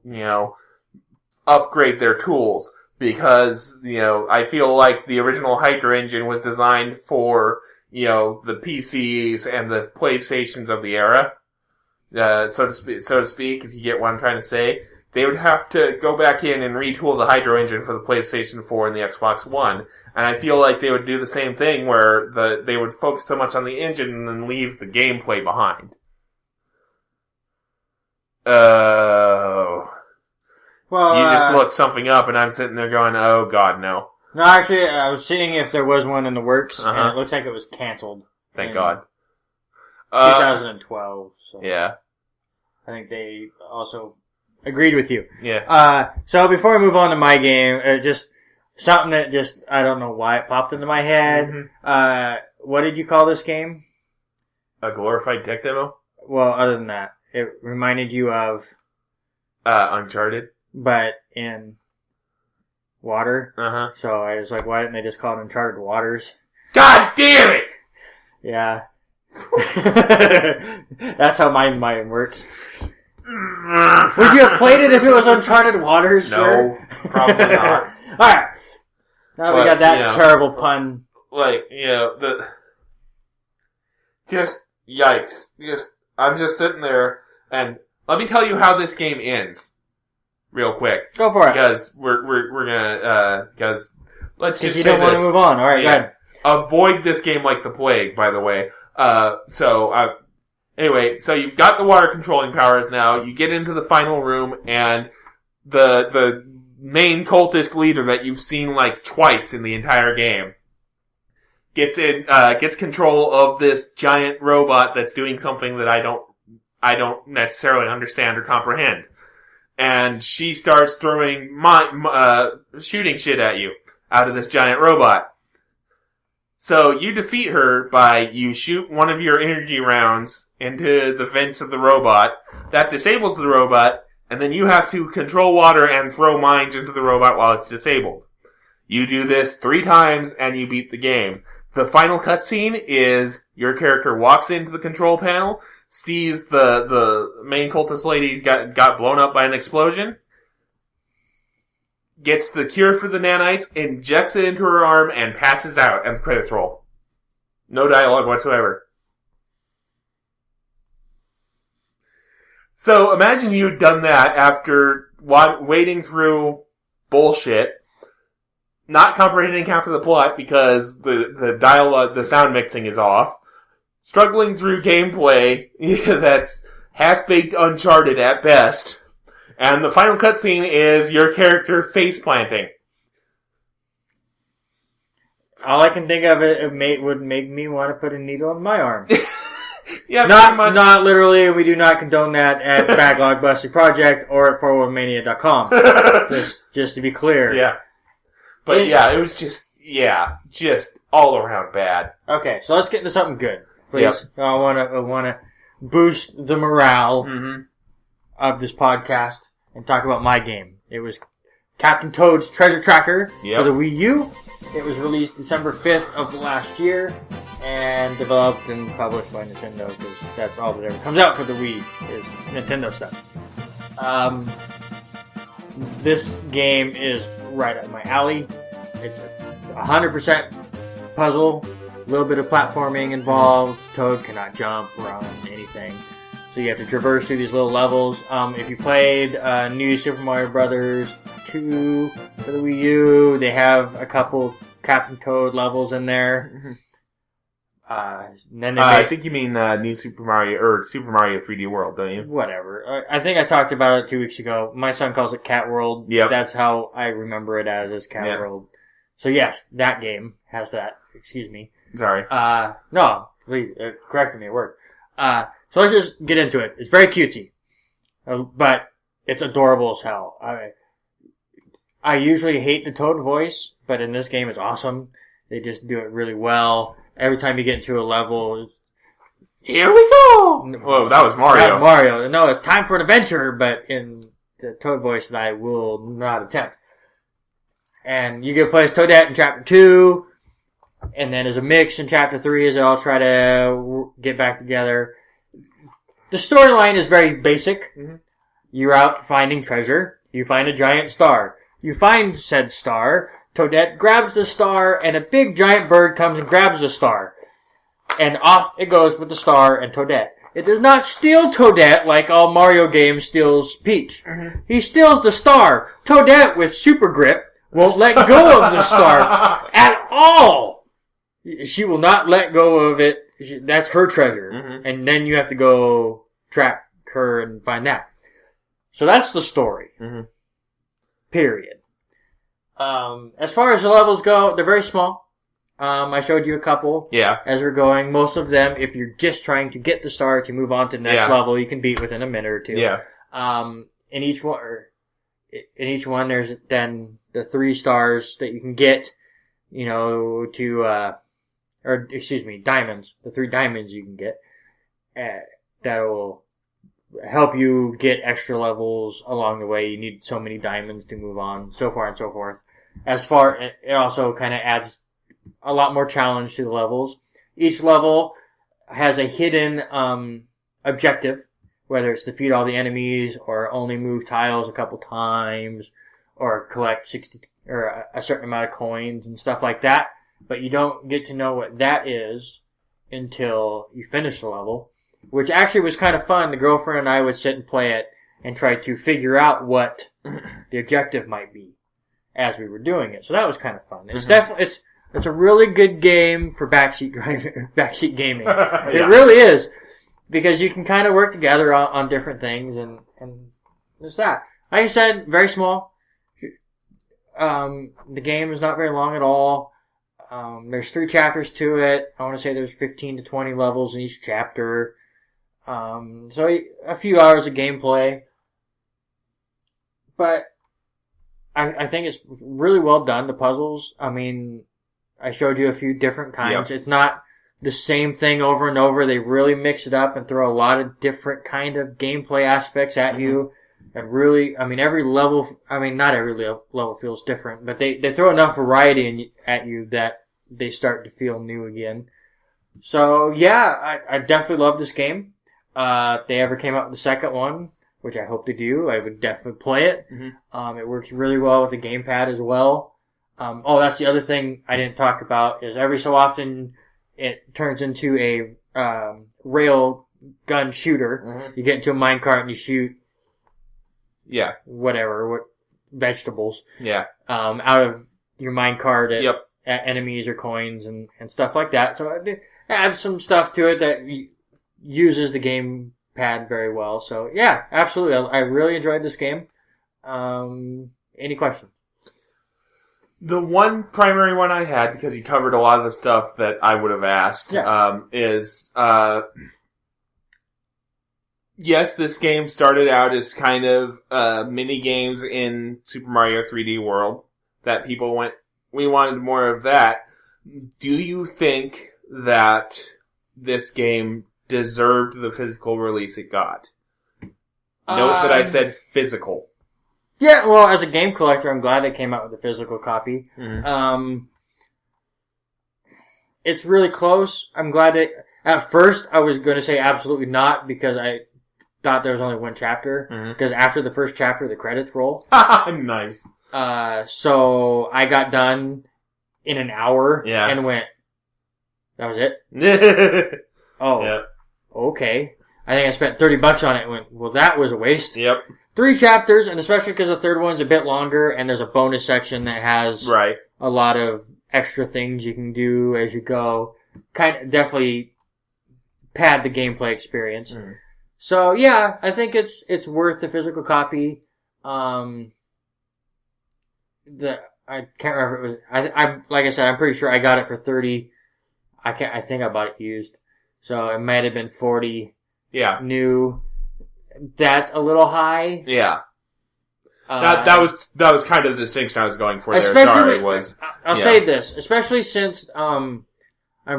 upgrade their tools because, I feel like the original Hydra engine was designed for, the PCs and the PlayStations of the era, so to speak, if you get what I'm trying to say. They would have to go back in and retool the Hydro engine for the PlayStation 4 and the Xbox One. And I feel like they would do the same thing where they would focus so much on the engine and then leave the gameplay behind. Well, you just looked something up and I'm sitting there going, oh god, no. No, actually, I was seeing if there was one in the works, and it looks like it was canceled. Thank God. 2012. So yeah. I think they also agreed with you. Yeah. So before we move on to my game, just something that I don't know why it popped into my head. What did you call this game? A glorified tech demo? Well, other than that, it reminded you of... Uncharted. But in water. So I was like, why didn't they just call it Uncharted Waters? God damn it! Yeah. That's how my mind works. Would you have played it if it was Uncharted Waters, sir? No, probably not. Alright. Now we got that terrible pun. Like, just yikes. I'm just sitting there, and let me tell you how this game ends. Real quick. Go for it. Because we're gonna, because let's just say you don't want to move on. Alright, go ahead. Avoid this game like the plague, by the way. Anyway, so you've got the water controlling powers now. You get into the final room, and the main cultist leader that you've seen like twice in the entire game gets control of this giant robot that's doing something that I don't I don't necessarily understand or comprehend. And she starts throwing shooting shit at you out of this giant robot. So you defeat her by you shoot one of your energy rounds into the vents of the robot. That disables the robot, and then you have to control water and throw mines into the robot while it's disabled. You do this 3 times and you beat the game. The final cutscene is your character walks into the control panel, sees the main cultist lady got blown up by an explosion, gets the cure for the nanites, injects it into her arm, and passes out, and the credits roll. No dialogue whatsoever. So imagine you'd done that after wading through bullshit, not comprehending half of the plot because the dialogue, the sound mixing is off, struggling through gameplay that's half-baked Uncharted at best, and the final cutscene is your character face-planting. All I can think of would make me want to put a needle in my arm. Yeah, not literally. We do not condone that at Backlog Busting Project or at 401mania.com. just to be clear. Yeah. But it was just all around bad. Okay, so let's get into something good, please. Yep. I want to boost the morale of this podcast and talk about my game. It was Captain Toad's Treasure Tracker for the Wii U. It was released December 5th of last year and developed and published by Nintendo because that's all that ever comes out for the Wii is Nintendo stuff. This game is right up my alley. It's a 100% puzzle, a little bit of platforming involved. Toad cannot jump, run, anything. So you have to traverse through these little levels. If you played New Super Mario Brothers 2 for the Wii U, they have a couple Captain Toad levels in there. I think you mean New Super Mario or Super Mario 3D World, don't you? Whatever. I think I talked about it 2 weeks ago. My son calls it Cat World. Yep. That's how I remember it as Cat World. So yes, that game has that. Excuse me. Sorry. No, please correct me at work. So let's just get into it. It's very cutesy, but it's adorable as hell. I usually hate the Toad voice, but in this game it's awesome. They just do it really well. Every time you get into a level, here we go! Whoa, that was Mario. Not Mario. No, it's time for an adventure, but in the Toad voice that I will not attempt. And you get to play as Toadette in Chapter 2, and then as a mix in Chapter 3 as they all try to get back together. The storyline is very basic. Mm-hmm. You're out finding treasure. You find a giant star. You find said star. Toadette grabs the star, and a big giant bird comes and grabs the star. And off it goes with the star and Toadette. It does not steal Toadette like all Mario games steals Peach. Mm-hmm. He steals the star. Toadette, with super grip, won't let go of the star at all. She will not let go of it. That's her treasure. Mm-hmm. And then you have to go track her and find that. So that's the story. Mm-hmm. Period. As far as the levels go, they're very small. I showed you a couple. Yeah. As we're going. Most of them, if you're just trying to get the star to move on to the next level, you can beat within a minute or two. Yeah. In each one, there's then the 3 stars that you can get, diamonds. The 3 diamonds you can get, that will help you get extra levels along the way. You need so many diamonds to move on, so far and so forth. It also kind of adds a lot more challenge to the levels. Each level has a hidden objective, whether it's defeat all the enemies, or only move tiles a couple times, or collect 60 or a certain amount of coins and stuff like that. But you don't get to know what that is until you finish the level, which actually was kind of fun. The girlfriend and I would sit and play it and try to figure out what the objective might be as we were doing it. So that was kind of fun. It's definitely, it's a really good game for backseat gaming. It really is. Because you can kind of work together on different things and it's that. Like I said, very small. The game is not very long at all. There's 3 chapters to it. I want to say there's 15 to 20 levels in each chapter. So a few hours of gameplay. But I think it's really well done. The puzzles, I mean, I showed you a few different kinds. Yep. It's not the same thing over and over. They really mix it up and throw a lot of different kind of gameplay aspects at you. And really, I mean, every level, I mean, not every level feels different, but they throw enough variety at you that they start to feel new again. So, yeah, I definitely love this game. If they ever came out with the second one, which I hope to do, I would definitely play it. It works really well with the gamepad as well. That's the other thing I didn't talk about, is every so often it turns into a rail gun shooter. You get into a minecart and you shoot what vegetables. Out of your minecart at enemies or coins and stuff like that. So it adds some stuff to it that uses the gamepad very well. So yeah, absolutely. I really enjoyed this game. Any questions? The one primary one I had, because you covered a lot of the stuff that I would have asked, is yes, this game started out as kind of mini games in Super Mario 3D World that people went, we wanted more of that. Do you think that this game deserved the physical release it got? Note that I said physical. Yeah, well, as a game collector, I'm glad they came out with a physical copy. It's really close. I'm glad that... At first, I was going to say absolutely not, because I thought there was only one chapter. Because after the first chapter, the credits roll. Nice. So I got done in an hour and went, that was it? Okay. I think I spent $30 on it and went, well, that was a waste. 3 chapters, and especially because the third one's a bit longer, and there's a bonus section that has a lot of extra things you can do as you go. Definitely pad the gameplay experience. So yeah, I think it's worth the physical copy. I can't remember if it was. I like I said, I'm pretty sure I got it for $30. I think I bought it used, so it might have been $40. New. That's a little high. That was kind of the distinction I was going for there. Sorry, I'll say this, especially since I'm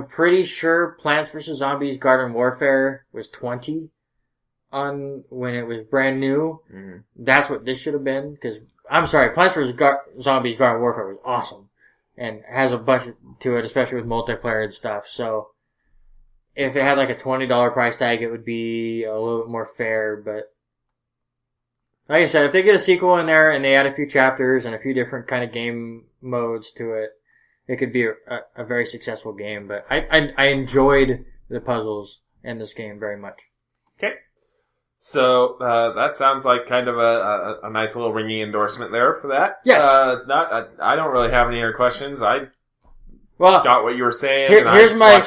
pretty sure Plants vs. Zombies Garden Warfare was $20 when it was brand new. That's what this should have been, because I'm sorry, Plants vs. Zombies Garden Warfare was awesome and has a bunch to it, especially with multiplayer and stuff. So if it had like a $20 price tag, it would be a little bit more fair. But like I said, if they get a sequel in there and they add a few chapters and a few different kind of game modes to it, it could be a very successful game. But I enjoyed the puzzles in this game very much. Okay. So that sounds like kind of a nice little ringing endorsement there for that. Yes. I don't really have any other questions. Got what you were saying. Here's my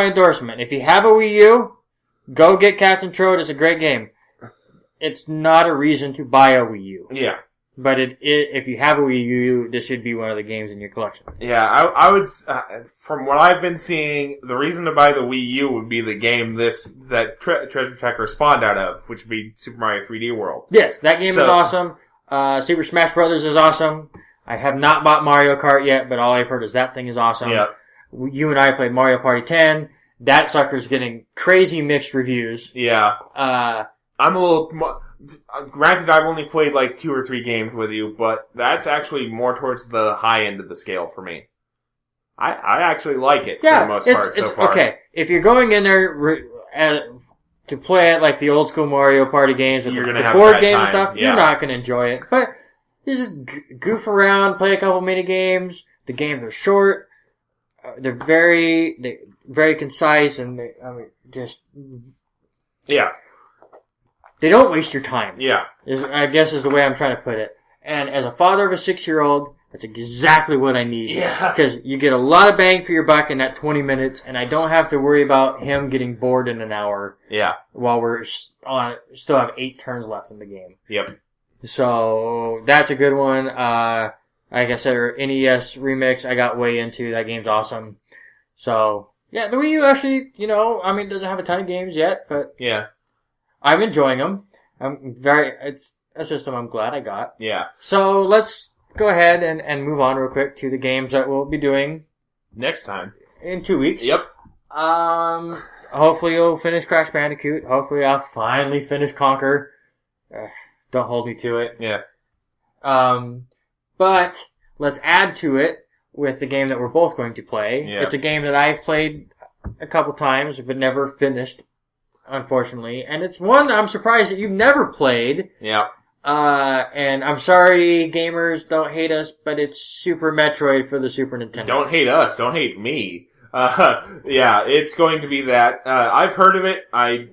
endorsement. If you have a Wii U, go get Captain Toad. It's a great game. It's not a reason to buy a Wii U. Yeah. But if you have a Wii U, this should be one of the games in your collection. Yeah, I would, from what I've been seeing, the reason to buy the Wii U would be the game that Treasure Tracker spawned out of, which would be Super Mario 3D World. Yes, that game is awesome. Super Smash Brothers is awesome. I have not bought Mario Kart yet, but all I've heard is that thing is awesome. Yeah. You and I played Mario Party 10. That sucker's getting crazy mixed reviews. Yeah. I'm a little... Granted, I've only played like 2 or 3 games with you, but that's actually more towards the high end of the scale for me. I actually like it for the most part so far. Okay, if you're going in there to play it like the old school Mario Party games with the board games and stuff, you're not going to enjoy it. But you just goof around, play a couple mini games. The games are short. They're very concise, and they don't waste your time. Yeah. I guess is the way I'm trying to put it. And as a father of a 6-year-old, that's exactly what I need. Yeah. Because you get a lot of bang for your buck in that 20 minutes, and I don't have to worry about him getting bored in an hour. Yeah. While we're still have 8 turns left in the game. Yep. So, that's a good one. Like I said, NES Remix, I got way into. That game's awesome. So, Yeah, the Wii U actually, doesn't have a ton of games yet, but Yeah. I'm enjoying them. It's a system I'm glad I got. Yeah. So let's go ahead and move on real quick to the games that we'll be doing next time. In 2 weeks. Yep. Hopefully you'll finish Crash Bandicoot. Hopefully I'll finally finish Conquer. Don't hold me to it. Yeah. But let's add to it with the game that we're both going to play. Yeah. It's a game that I've played a couple times but never finished, unfortunately. And it's one I'm surprised that you've never played. Yeah. And I'm sorry, gamers, don't hate us, but it's Super Metroid for the Super Nintendo. Don't hate us. Don't hate me. Yeah, it's going to be that. I've heard of it. I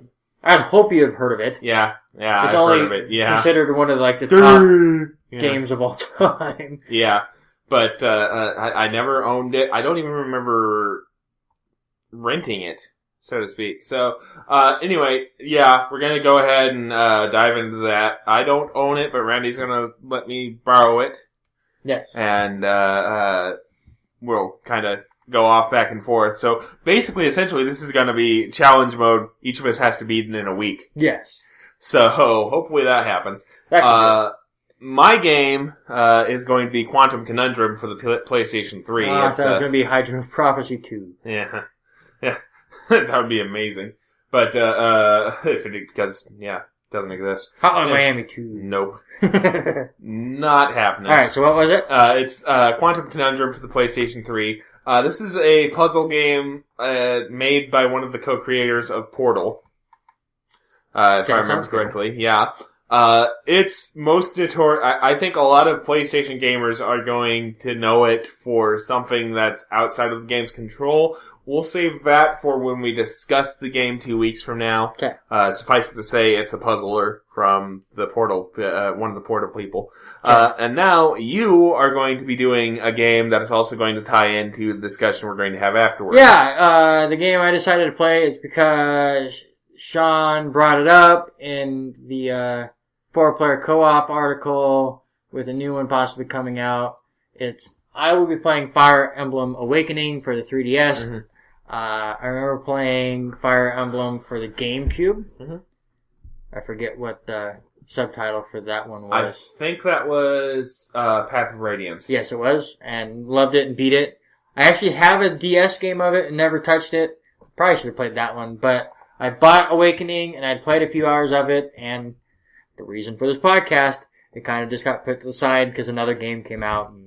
hope you have heard of it. Yeah, I've heard of it. Yeah. Considered one of the top games of all time. Yeah, but I never owned it. I don't even remember renting it, so to speak. So anyway, yeah, we're gonna go ahead and dive into that. I don't own it, but Randy's gonna let me borrow it. Yes, and we'll kind of go off back and forth. So basically, essentially, this is going to be challenge mode. Each of us has to beat it in a week. Yes. So hopefully that happens. My game is going to be Quantum Conundrum for the PlayStation 3. I thought it was going to be Hydro Prophecy 2. Yeah. Yeah. That would be amazing. But if it doesn't exist. Hotline Miami 2. Nope. Not happening. Alright, so what was it? It's Quantum Conundrum for the PlayStation 3. This is a puzzle game made by one of the co-creators of Portal. If I remember correctly. Yeah. It's most notorious. I think a lot of PlayStation gamers are going to know it for something that's outside of the game's control. We'll save that for when we discuss the game 2 weeks from now. Okay. Suffice it to say, it's a puzzler from the Portal, one of the Portal people. And now you are going to be doing a game that is also going to tie into the discussion we're going to have afterwards. Yeah, the game I decided to play is because Sean brought it up in the 4-player co-op article with a new one possibly coming out. I will be playing Fire Emblem Awakening for the 3DS. Mm-hmm. I remember playing Fire Emblem for the GameCube. Mm-hmm. I forget what the subtitle for that one was. I think that was Path of Radiance. Yes, it was, and loved it and beat it. I actually have a DS game of it and never touched it. Probably should have played that one, but I bought Awakening and I'd played a few hours of it, and the reason for this podcast, it kind of just got put to the side because another game came out and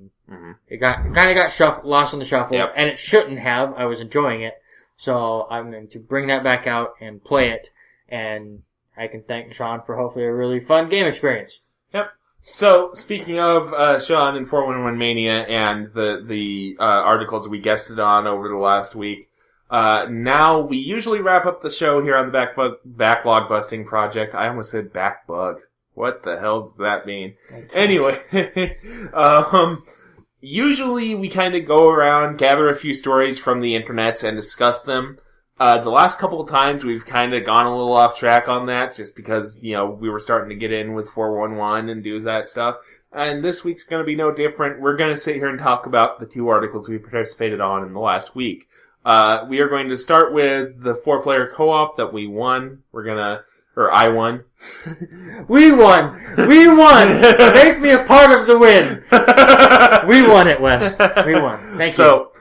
it kind of got lost in the shuffle, yep. And it shouldn't have. I was enjoying it, so I'm going to bring that back out and play it, and I can thank Sean for hopefully a really fun game experience. Yep. So, speaking of Sean and 411 Mania and the articles we guested on over the last week, now we usually wrap up the show here on the Backlog Busting Project. I almost said backbug. What the hell does that mean? Anyway, usually we kind of go around, gather a few stories from the internets and discuss them. The last couple of times we've kind of gone a little off track on that just because, we were starting to get in with 411 and do that stuff. And this week's going to be no different. We're going to sit here and talk about the 2 articles we participated on in the last week. We are going to start with the 4-player co-op that we won. I won. We won! Make me a part of the win! We won it, Wes. We won. Thank you.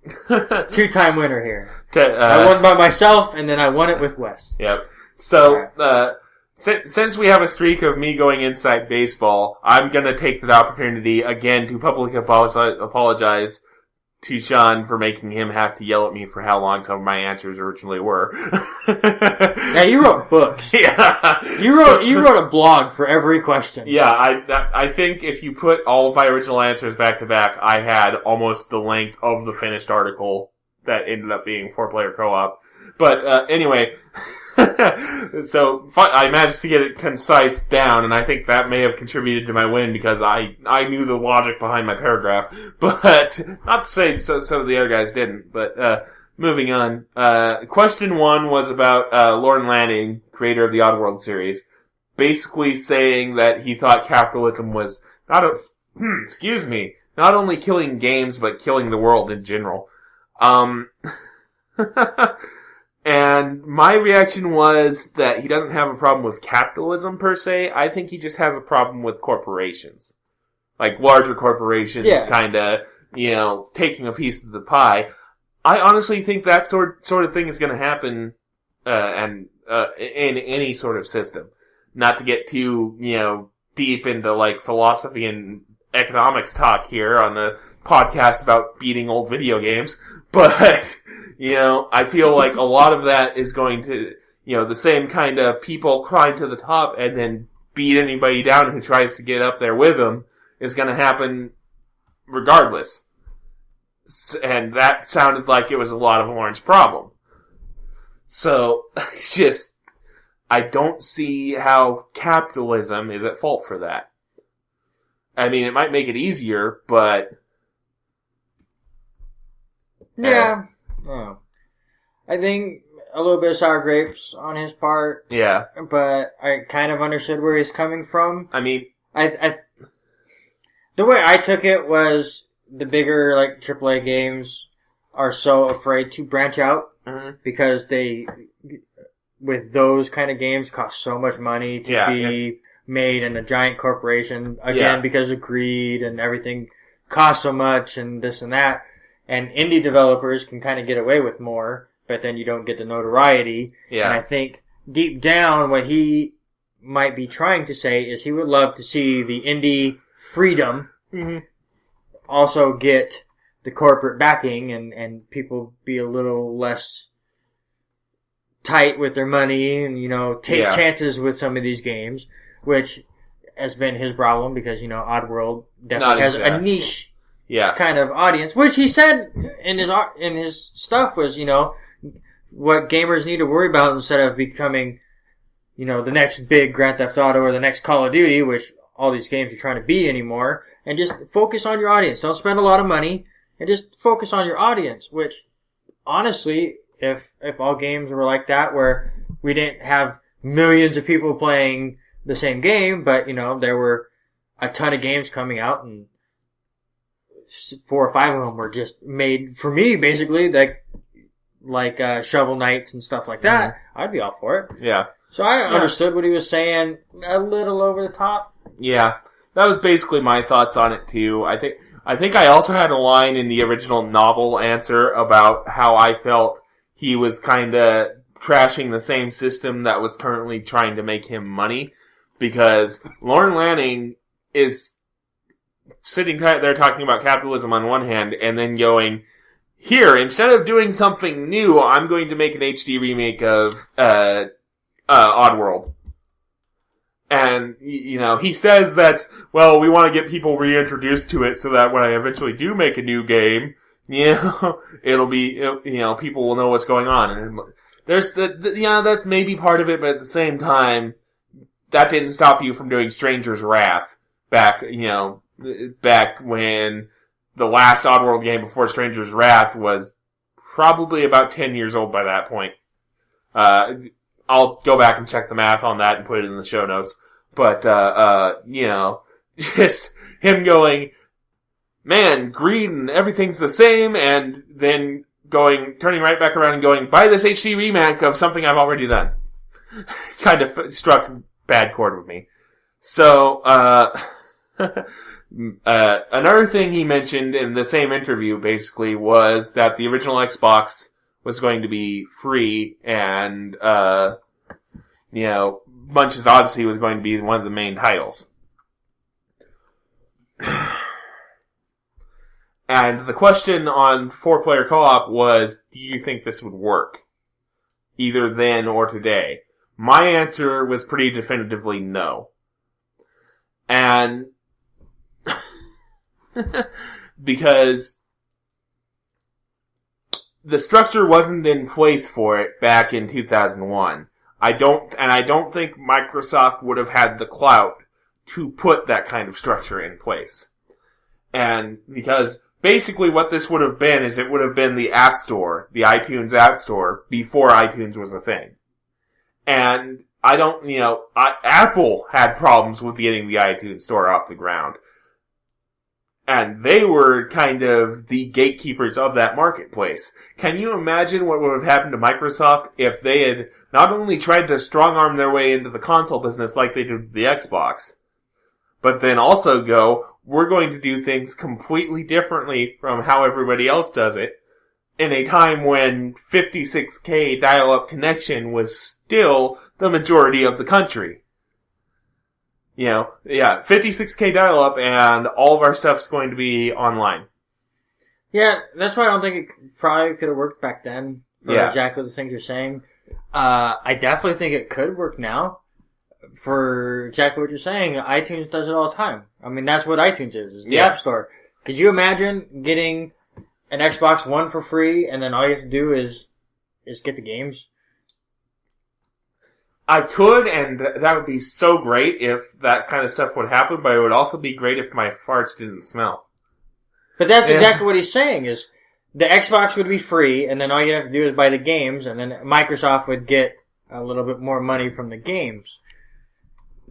2-time winner here. I won by myself, and then I won it with Wes. Yep. So, since we have a streak of me going inside baseball, I'm gonna take the opportunity again to publicly apologize to Sean for making him have to yell at me for how long some of my answers originally were. Yeah, you wrote books. Yeah. You wrote a blog for every question. Yeah, I think if you put all of my original answers back to back, I had almost the length of the finished article that ended up being 4-player co-op. But anyway, so I managed to get it concise down, and I think that may have contributed to my win because I knew the logic behind my paragraph. But not to say so the other guys didn't. But moving on, question 1 was about Lorne Lanning, creator of the Oddworld series, basically saying that he thought capitalism was not only killing games but killing the world in general. And my reaction was that he doesn't have a problem with capitalism per se. I think he just has a problem with corporations. Like larger corporations kind of, taking a piece of the pie. I honestly think that sort of thing is going to happen in any sort of system. Not to get too, deep into like philosophy and economics talk here on the podcast about beating old video games, but I feel like a lot of that is going to, the same kind of people climb to the top and then beat anybody down who tries to get up there with them is going to happen regardless. And that sounded like it was a lot of Lauren's problem. So, I don't see how capitalism is at fault for that. I mean, it might make it easier, but... Yeah. I think a little bit of sour grapes on his part. Yeah. But I kind of understood where he's coming from. I mean... The way I took it was the bigger, like, AAA games are so afraid to branch out because they... with those kind of games cost so much money to be made in a giant corporation, again, because of greed and everything costs so much and this and that. And indie developers can kind of get away with more, but then you don't get the notoriety. Yeah. And I think deep down what he might be trying to say is he would love to see the indie freedom also get the corporate backing and people be a little less tight with their money and, take chances with some of these games, which has been his problem because, Oddworld definitely has a niche kind of audience, which he said in his stuff was, what gamers need to worry about instead of becoming, the next big Grand Theft Auto or the next Call of Duty, which all these games are trying to be anymore, and just focus on your audience. Don't spend a lot of money and just focus on your audience, which honestly, if all games were like that, where we didn't have millions of people playing the same game, but, there were a ton of games coming out, and 4 or 5 of them were just made for me, basically, like Shovel Knights and stuff like that, I'd be all for it. Yeah. So I understood what he was saying, a little over the top. Yeah. That was basically my thoughts on it, too. I think I also had a line in the original novel answer about how I felt he was kind of trashing the same system that was currently trying to make him money, because Lauren Lanning is sitting there talking about capitalism on one hand, and then going, here, instead of doing something new, I'm going to make an HD remake of Oddworld. And, he says that's, well, we want to get people reintroduced to it so that when I eventually do make a new game, it'll be, people will know what's going on. And there's that's maybe part of it, but at the same time, that didn't stop you from doing Stranger's Wrath back when the last Oddworld game before Stranger's Wrath was probably about 10 years old by that point. I'll go back and check the math on that and put it in the show notes. But, just him going, man, greed and everything's the same, and then turning right back around and going, buy this HD remake of something I've already done. Kind of struck bad chord with me. So, another thing he mentioned in the same interview, basically, was that the original Xbox was going to be free, and, Munch's Odyssey was going to be one of the main titles. And the question on 4-player co-op was, do you think this would work? Either then or today. My answer was pretty definitively no. And because the structure wasn't in place for it back in 2001. I don't think Microsoft would have had the clout to put that kind of structure in place. And because basically what this would have been is it would have been the App Store, the iTunes App Store, before iTunes was a thing. And Apple had problems with getting the iTunes Store off the ground. And they were kind of the gatekeepers of that marketplace. Can you imagine what would have happened to Microsoft if they had not only tried to strong-arm their way into the console business like they did with the Xbox, but then also go, we're going to do things completely differently from how everybody else does it, in a time when 56K dial-up connection was still the majority of the country. 56K dial-up, and all of our stuff's going to be online. Yeah, that's why I don't think it probably could have worked back then. For exactly the things you're saying. I definitely think it could work now. For exactly what you're saying, iTunes does it all the time. I mean, that's what iTunes is the App Store. Could you imagine getting an Xbox One for free, and then all you have to do is get the games? I could, and that would be so great if that kind of stuff would happen, but it would also be great if my farts didn't smell. But that's exactly what he's saying, is the Xbox would be free, and then all you'd have to do is buy the games, and then Microsoft would get a little bit more money from the games.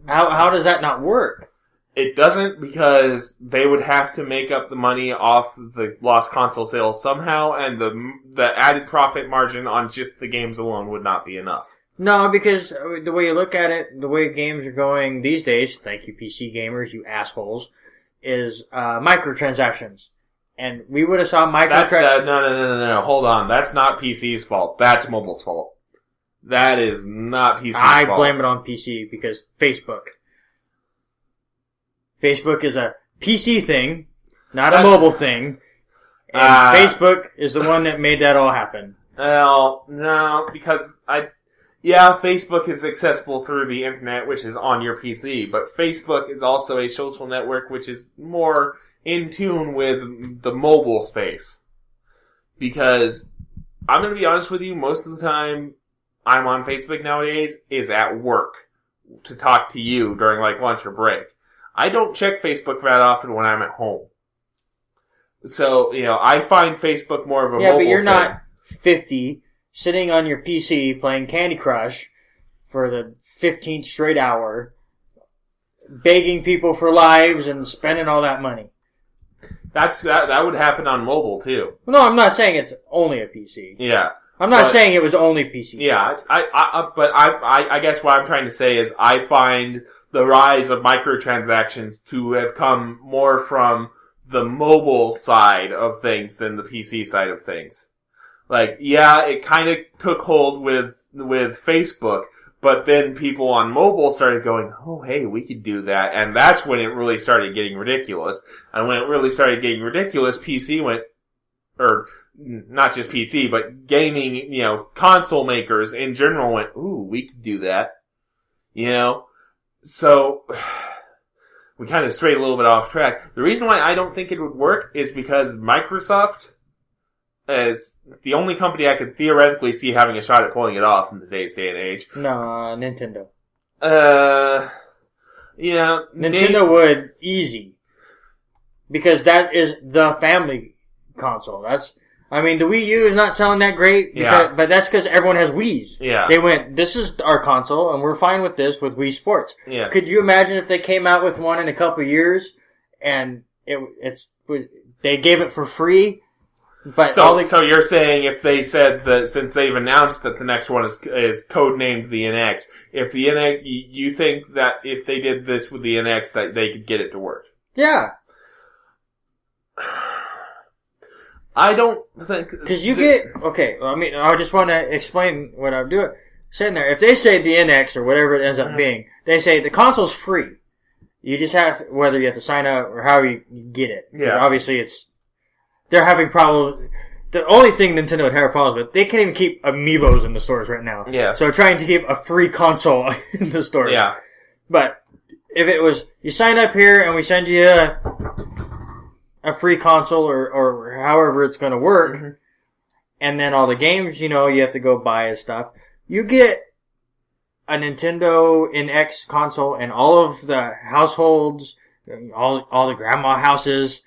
How does that not work? It doesn't, because they would have to make up the money off the lost console sales somehow, and the added profit margin on just the games alone would not be enough. No, because the way you look at it, the way games are going these days, thank you PC gamers, you assholes, is microtransactions. And we would have saw microtransactions. No, hold on. That's not PC's fault. That's mobile's fault. That is not PC's fault. I blame it on PC because Facebook. Facebook is a PC thing, not a mobile thing. And Facebook is the one that made that all happen. Well, no, because Facebook is accessible through the internet, which is on your PC, but Facebook is also a social network which is more in tune with the mobile space. Because, I'm going to be honest with you, most of the time I'm on Facebook nowadays is at work to talk to you during lunch or break. I don't check Facebook that often when I'm at home. So, I find Facebook more of a mobile thing. Yeah, but you're not 50... sitting on your PC playing Candy Crush for the 15th straight hour, begging people for lives and spending all that money. That would happen on mobile too. No, I'm not saying it's only a PC. Yeah. I'm not saying it was only PC. Yeah, I guess what I'm trying to say is I find the rise of microtransactions to have come more from the mobile side of things than the PC side of things. It kind of took hold with Facebook, but then people on mobile started going, oh, hey, we could do that. And that's when it really started getting ridiculous. And when it really started getting ridiculous, PC went, or not just PC, but gaming, console makers in general went, ooh, we could do that. So we kind of strayed a little bit off track. The reason why I don't think it would work is because Microsoft is the only company I could theoretically see having a shot at pulling it off in today's day and age. No, Nintendo. Nintendo would, easy. Because that is the family console. The Wii U is not selling that great, but that's because everyone has Wiis. Yeah. They went, this is our console, and we're fine with this with Wii Sports. Yeah. Could you imagine if they came out with one in a couple of years, and they gave it for free? But so you're saying if they said that, since they've announced that the next one is codenamed the NX, if the NX, you think that if they did this with the NX that they could get it to work? Yeah. I don't think... Because I just want to explain what I'm doing. Saying there, if they say the NX or whatever it ends up being, they say the console's free. You just have, whether you have to sign up or how you get it. Yeah. Obviously they're having problems. The only thing Nintendo would have problems with, they can't even keep amiibos in the stores right now. Yeah. So trying to keep a free console in the stores. Yeah. But if it was, you sign up here and we send you a free console or however it's going to work, and then all the games, you have to go buy and stuff, you get a Nintendo NX console and all of the households, all the grandma houses,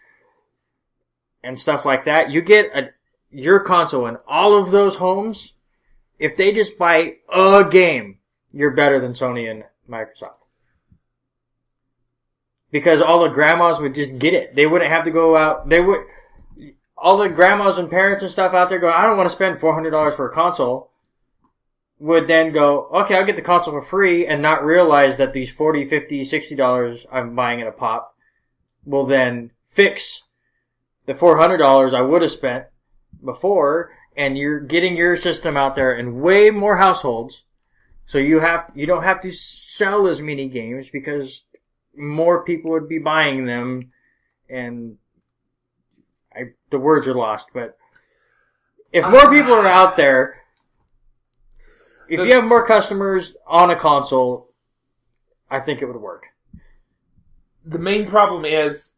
and stuff like that. You get your console in all of those homes. If they just buy a game, you're better than Sony and Microsoft. Because all the grandmas would just get it. They wouldn't have to go out. All the grandmas and parents and stuff out there going, I don't want to spend $400 for a console, would then go, okay, I'll get the console for free, and not realize that these $40, $50, $60 I'm buying at a pop will then fix the $400 I would have spent before, and you're getting your system out there in way more households. So you don't have to sell as many games because more people would be buying them, and the words are lost, but if more people are out there, if you have more customers on a console, I think it would work. The main problem is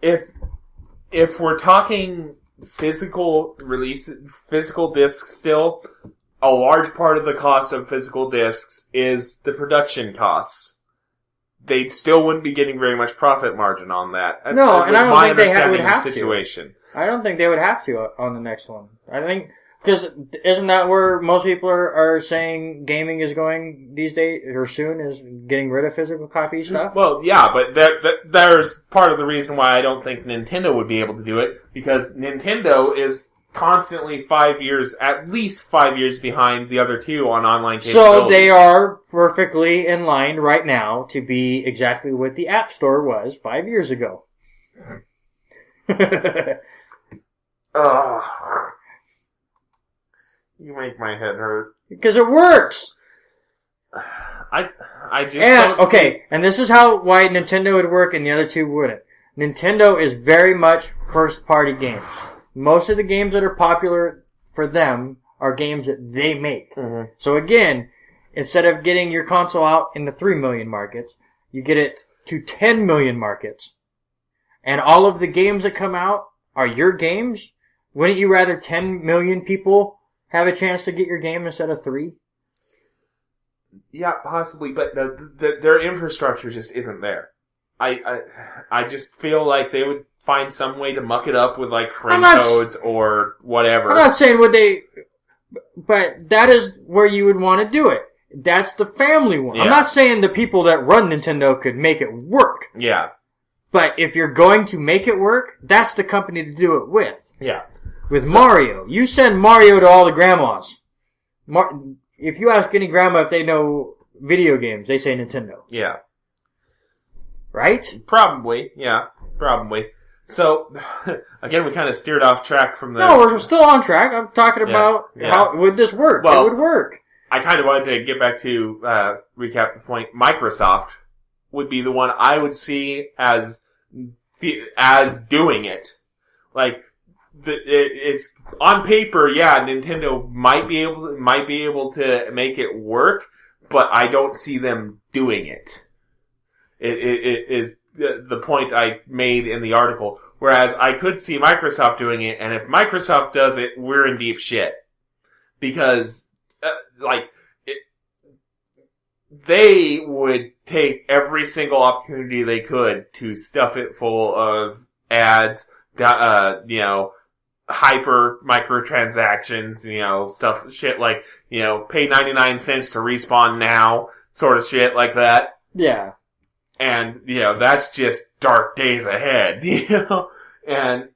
if we're talking physical release, physical discs still, a large part of the cost of physical discs is the production costs. They still wouldn't be getting very much profit margin on that. No, and I don't think they would have situation. to. I don't think they would have to on the next one. I think, because isn't that where most people are saying gaming is going these days, or soon, is getting rid of physical copy stuff? Well, yeah, but there's part of the reason why I don't think Nintendo would be able to do it, because Nintendo is constantly at least 5 years behind the other two on online capabilities. So they are perfectly in line right now to be exactly what the App Store was 5 years ago. You make my head hurt. Because it works! I just don't see... and this is why Nintendo would work and the other two wouldn't. Nintendo is very much first-party games. Most of the games that are popular for them are games that they make. Mm-hmm. So again, instead of getting your console out in the 3 million markets, you get it to 10 million markets. And all of the games that come out are your games. Wouldn't you rather 10 million people have a chance to get your game instead of 3? Yeah, possibly, but their infrastructure just isn't there. I just feel like they would find some way to muck it up with like frame codes or whatever. I'm not saying but that is where you would want to do it. That's the family one. Yeah. I'm not saying the people that run Nintendo could make it work. Yeah. But if you're going to make it work, that's the company to do it with. Yeah. With Mario. You send Mario to all the grandmas. If you ask any grandma if they know video games, they say Nintendo. Yeah. Right? Probably. Yeah. Probably. So, again, we kind of steered off track from the... No, we're still on track. I'm talking about how would this work. Well, it would work. I kind of wanted to get back to recap the point. Microsoft would be the one I would see as doing it. Like, it's on paper, yeah, Nintendo might be able to make it work, but I don't see them doing it. It is the point I made in the article. Whereas I could see Microsoft doing it, and if Microsoft does it, we're in deep shit. Because, they would take every single opportunity they could to stuff it full of ads, hyper microtransactions, stuff, shit like, pay 99 cents to respawn now, sort of shit like that. Yeah. And, that's just dark days ahead, and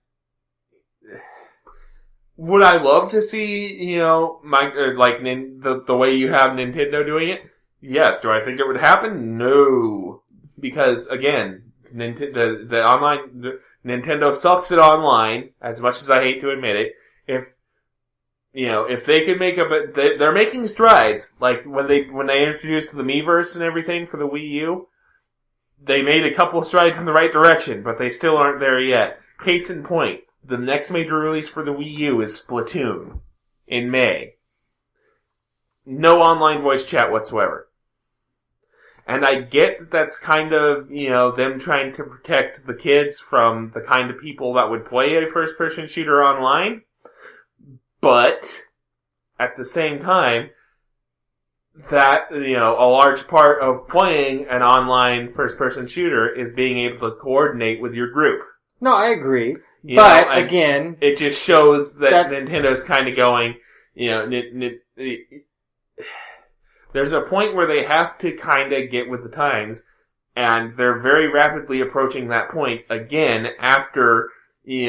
would I love to see, the way you have Nintendo doing it? Yes. Do I think it would happen? No. Because, again, the online, Nintendo sucks at online, as much as I hate to admit it. If they could make they're making strides. Like, when they introduced the Miiverse and everything for the Wii U, they made a couple of strides in the right direction, but they still aren't there yet. Case in point, the next major release for the Wii U is Splatoon in May. No online voice chat whatsoever. And I get that that's kind of, them trying to protect the kids from the kind of people that would play a first-person shooter online. But, at the same time, that, a large part of playing an online first-person shooter is being able to coordinate with your group. No, I agree. But, again... It just shows that Nintendo's kind of going, there's a point where they have to kind of get with the times, And they're very rapidly approaching that point again after, they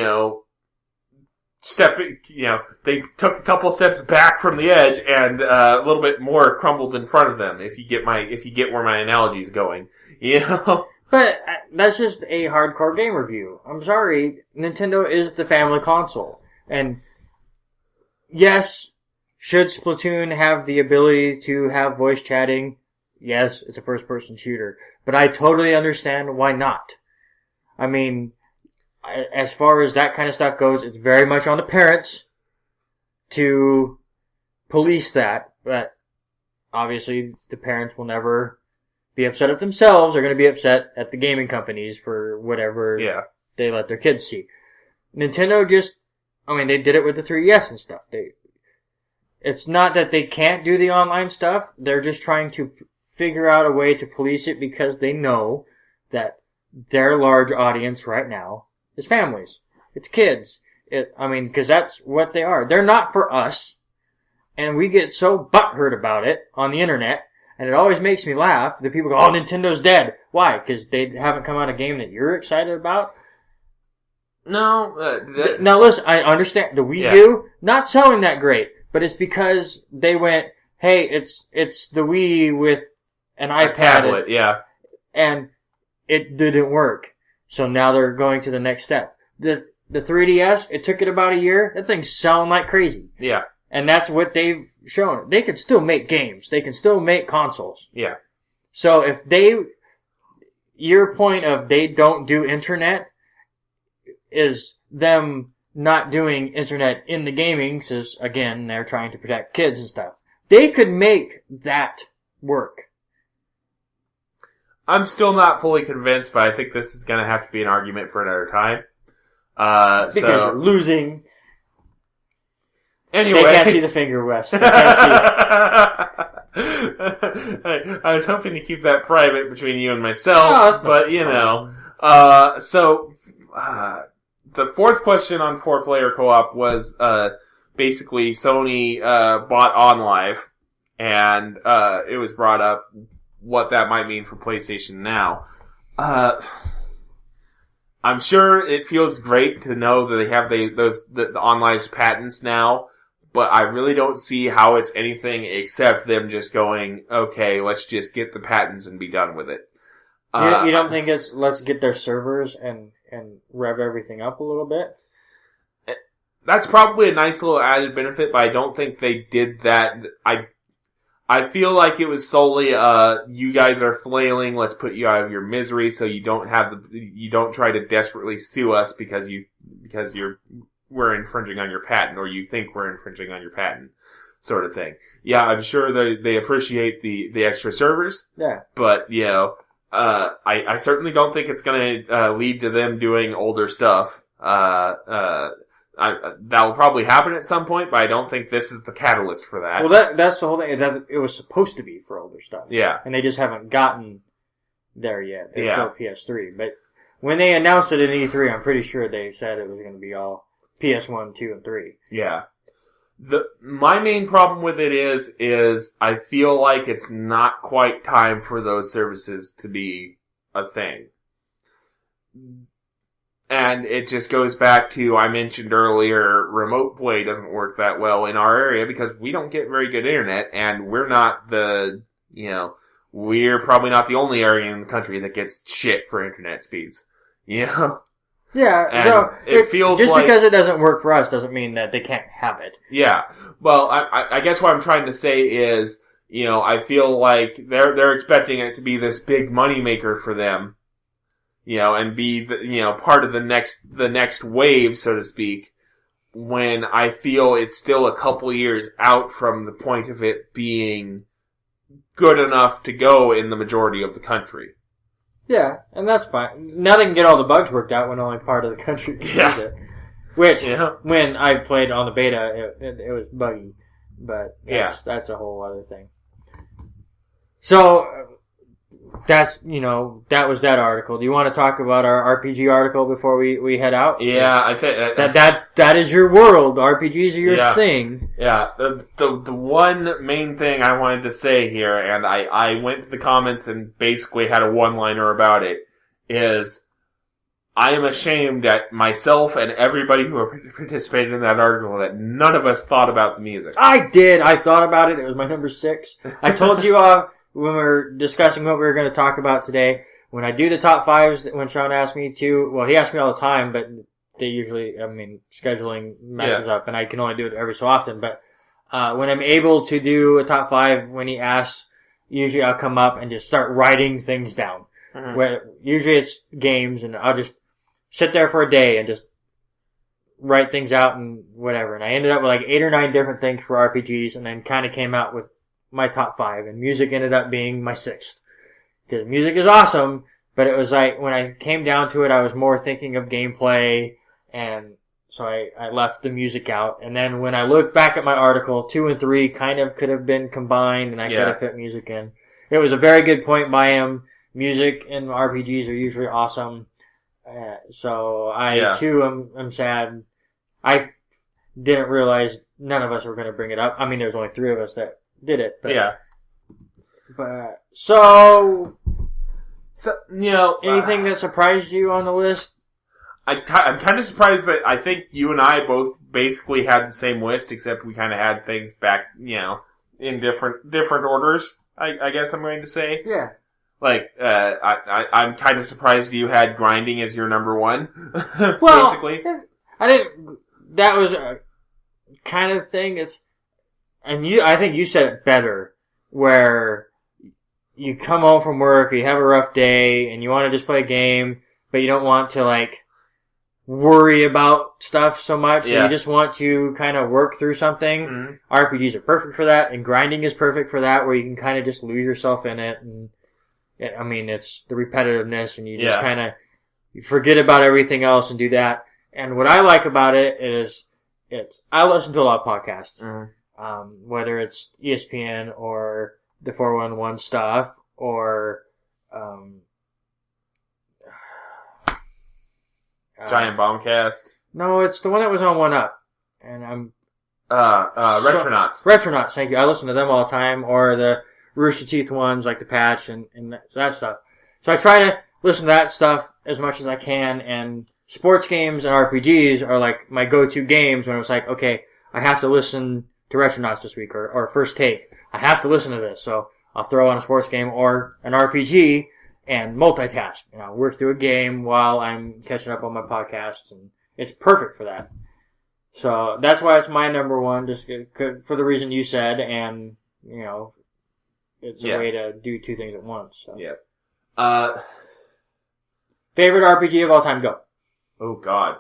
took a couple steps back from the edge and a little bit more crumbled in front of them. If you get where my analogy is going, But that's just a hardcore game review. I'm sorry, Nintendo is the family console, and yes, should Splatoon have the ability to have voice chatting? Yes, it's a first-person shooter, but I totally understand why not. I mean, as far as that kind of stuff goes, it's very much on the parents to police that, but obviously the parents will never be upset at themselves. They're going to be upset at the gaming companies for whatever they let their kids see. Nintendo they did it with the 3DS and stuff. It's not that they can't do the online stuff. They're just trying to figure out a way to police it because they know that their large audience right now is families. It's kids. Because that's what they are. They're not for us. And we get so butthurt about it on the internet. And it always makes me laugh that people go, oh, Nintendo's dead. Why? Because they haven't come out a game that you're excited about? No. Now listen, I understand the Wii U, not selling that great. But it's because they went, hey, it's the Wii with an iPad. Tablet, and it didn't work. So now they're going to the next step. The 3DS, it took it about a year. That thing's selling like crazy. Yeah. And that's what they've shown. They can still make games. They can still make consoles. Yeah. So your point of they don't do internet is them not doing internet in the gaming, because again, they're trying to protect kids and stuff. They could make that work. I'm still not fully convinced, but I think this is going to have to be an argument for another time. Because you're losing. Anyway. They can't see the finger, Wes. They can't see it. I was hoping to keep that private between you and myself, but the fourth question on 4-player co-op was, basically Sony, bought OnLive, and, it was brought up what that might mean for PlayStation Now. I'm sure it feels great to know that they have the OnLive's patents now, but I really don't see how it's anything except them just going, okay, let's just get the patents and be done with it. You don't think it's, let's get their servers and rev everything up a little bit? That's probably a nice little added benefit, but I don't think they did that. I feel like it was solely, you guys are flailing, let's put you out of your misery so you don't try to desperately sue us because we're infringing on your patent, or you think we're infringing on your patent, sort of thing. Yeah, I'm sure they appreciate the extra servers. Yeah. But, I certainly don't think it's gonna, lead to them doing older stuff. That'll probably happen at some point, but I don't think this is the catalyst for that. Well, that's the whole thing. It was supposed to be for older stuff. Yeah. And they just haven't gotten there yet. It's still PS3. But when they announced it in E3, I'm pretty sure they said it was going to be all PS1, 2, and 3. Yeah. My main problem with it is I feel like it's not quite time for those services to be a thing. And it just goes back to, I mentioned earlier, remote play doesn't work that well in our area because we don't get very good internet, and we're not we're probably not the only area in the country that gets shit for internet speeds. Yeah, and so it feels just like, because it doesn't work for us doesn't mean that they can't have it. Yeah. Well, I guess what I'm trying to say is, I feel like they're expecting it to be this big moneymaker for them. And be part of the next wave, so to speak, when I feel it's still a couple years out from the point of it being good enough to go in the majority of the country. Yeah, and that's fine. Now they can get all the bugs worked out when only part of the country can use it. Which, when I played on the beta, it was buggy. But that's a whole other thing. So, That's, that was that article. Do you want to talk about our RPG article before we head out? Yeah, I think that is your world. RPGs are your thing. Yeah, the one main thing I wanted to say here, and I went to the comments and basically had a one-liner about it, is I am ashamed at myself and everybody who participated in that article that none of us thought about the music. I did. I thought about it. It was my number 6. I told you when we were discussing what we were going to talk about today, when I do the top 5s, when Sean asked me to, well, he asks me all the time, but they usually, scheduling messes up, and I can only do it every so often. But when I'm able to do a top 5, when he asks, usually I'll come up and just start writing things down. Mm-hmm. Where usually it's games, and I'll just sit there for a day and just write things out and whatever. And I ended up with like 8 or 9 different things for RPGs, and then kind of came out with my top 5, and music ended up being my 6th. Because music is awesome, but it was like, when I came down to it, I was more thinking of gameplay, and so I left the music out. And then when I look back at my article, 2 and 3 kind of could have been combined, and I could have fit music in. It was a very good point by him. Music in RPGs are usually awesome. So I too am sad. I didn't realize none of us were going to bring it up. I mean, there's only 3 of us that did it, but anything that surprised you on the list? I'm kind of surprised that I think you and I both basically had the same list, except we kind of had things back, in different orders. I guess I'm going to say. Yeah. Like, I'm kind of surprised you had grinding as your number 1. Well, basically, I didn't. That was a kind of thing. I think you said it better, where you come home from work, you have a rough day, and you want to just play a game, but you don't want to worry about stuff so much. So you just want to kind of work through something. Mm-hmm. RPGs are perfect for that, and grinding is perfect for that, where you can kind of just lose yourself in it. And it's the repetitiveness, and you just kind of forget about everything else and do that. And what I like about it is I listen to a lot of podcasts. Mm-hmm. Whether it's ESPN or the 411 stuff or Giant Bombcast. No, it's the one that was on 1UP, and I'm Retronauts. Retronauts, thank you. I listen to them all the time, or the Rooster Teeth ones like the Patch and that stuff. So I try to listen to that stuff as much as I can, and sports games and RPGs are like my go-to games when it's like, okay, I have to listen to Retronauts this week, or First Take. I have to listen to this, so I'll throw on a sports game or an RPG and multitask. Work through a game while I'm catching up on my podcast, and it's perfect for that. So that's why it's my number 1, just for the reason you said, and it's a way to do 2 things at once. So. Yeah. Favorite RPG of all time? Go. Oh God.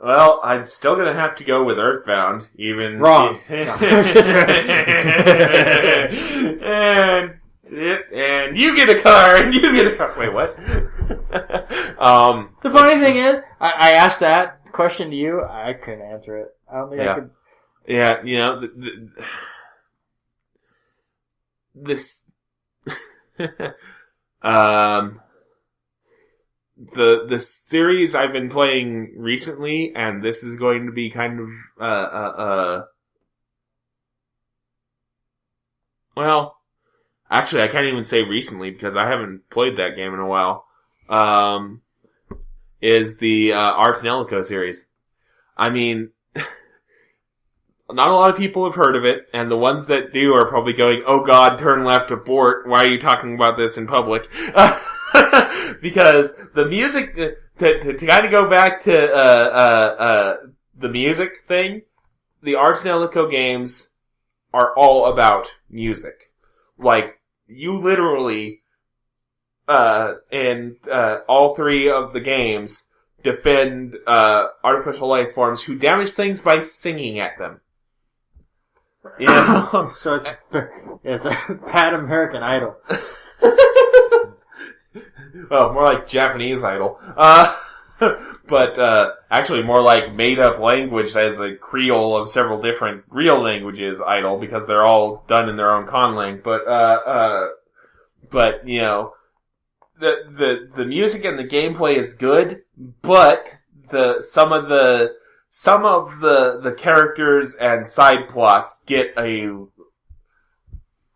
Well, I'm still gonna have to go with Earthbound, even... Wrong. and you get a car, and you get a car. Wait, what? The funny thing is, I asked that question to you, I couldn't answer it. I don't think I could... Yeah, this... The series I've been playing recently, and this is going to be kind of, well, actually I can't even say recently because I haven't played that game in a while, is the, Art Nellico series. I mean, not a lot of people have heard of it, and the ones that do are probably going, oh God, turn left, abort, why are you talking about this in public? Because the music, to kind of go back to, the music thing, the Art Nellico games are all about music. Like, you literally, in, all 3 of the games, defend, artificial life forms who damage things by singing at them. So it's a bad American Idol. Well, more like Japanese Idol. but actually more like made-up language that is a creole of several different real languages, idle, because they're all done in their own conlang. But you know, the music and the gameplay is good, but some of the characters and side plots get a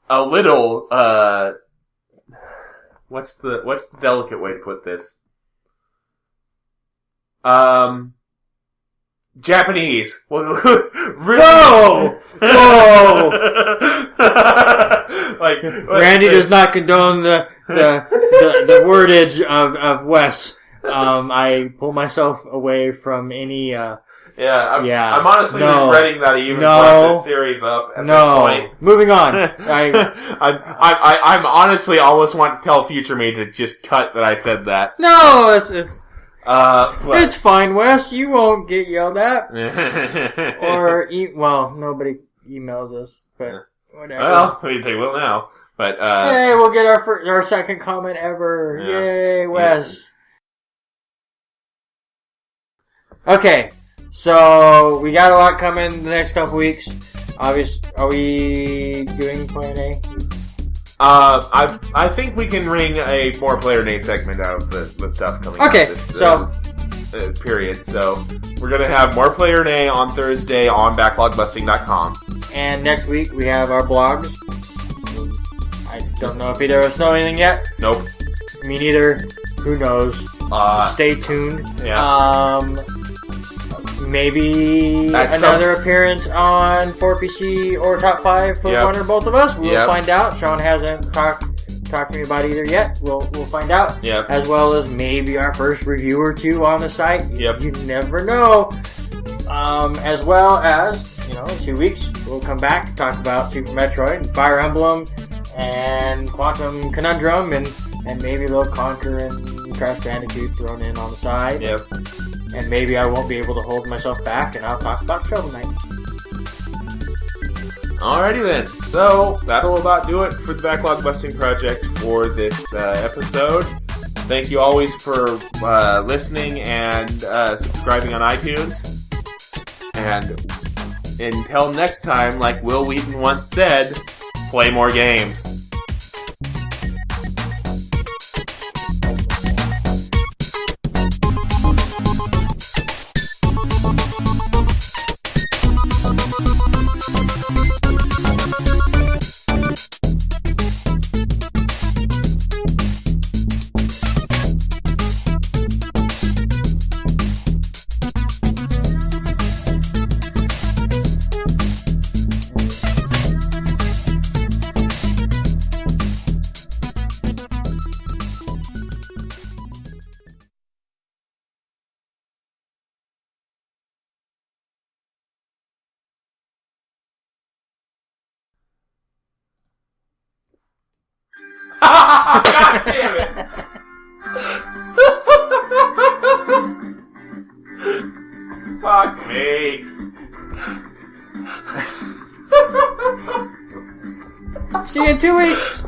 little what's the delicate way to put this? Japanese. Really? Whoa! Whoa! like Randy does not condone the wordage of Wes. I pull myself away from any. I'm honestly regretting that I even brought this series up at this point. Moving on. I'm honestly almost want to tell future me to just cut that I said that. No, it's fine, Wes. You won't get yelled at. Nobody emails us, but whatever. Well, they will now. But hey, we'll get our second comment ever. Yeah. Yay, Wes. Yeah. Okay. So, we got a lot coming the next couple weeks. Obviously, are we doing Plan A? I think we can ring a more Player Day segment out of the stuff coming out this period. So, we're going to have more Player Day on Thursday on backlogbusting.com. And next week, we have our blogs. I don't know if either of us know anything yet. Nope. Me neither. Who knows? Stay tuned. Yeah. Me another appearance on 4PC or Top 5 for one or both of us. We'll find out. Sean hasn't talked to me about either yet. We'll find out. Yep. As well as maybe our first review or two on the site. Yep. You never know. As well as, in 2 weeks, we'll come back, talk about Super Metroid and Fire Emblem and Quantum Conundrum and maybe a little Conquer and Crash Bandicoot thrown in on the side. Yep. And maybe I won't be able to hold myself back, and I'll talk about Shovel Knight. Alrighty then. So, that'll about do it for the Backlog Busting Project for this episode. Thank you always for listening and subscribing on iTunes. And until next time, like Will Wheaton once said, play more games. God damn it! Fuck me. See you in 2 weeks.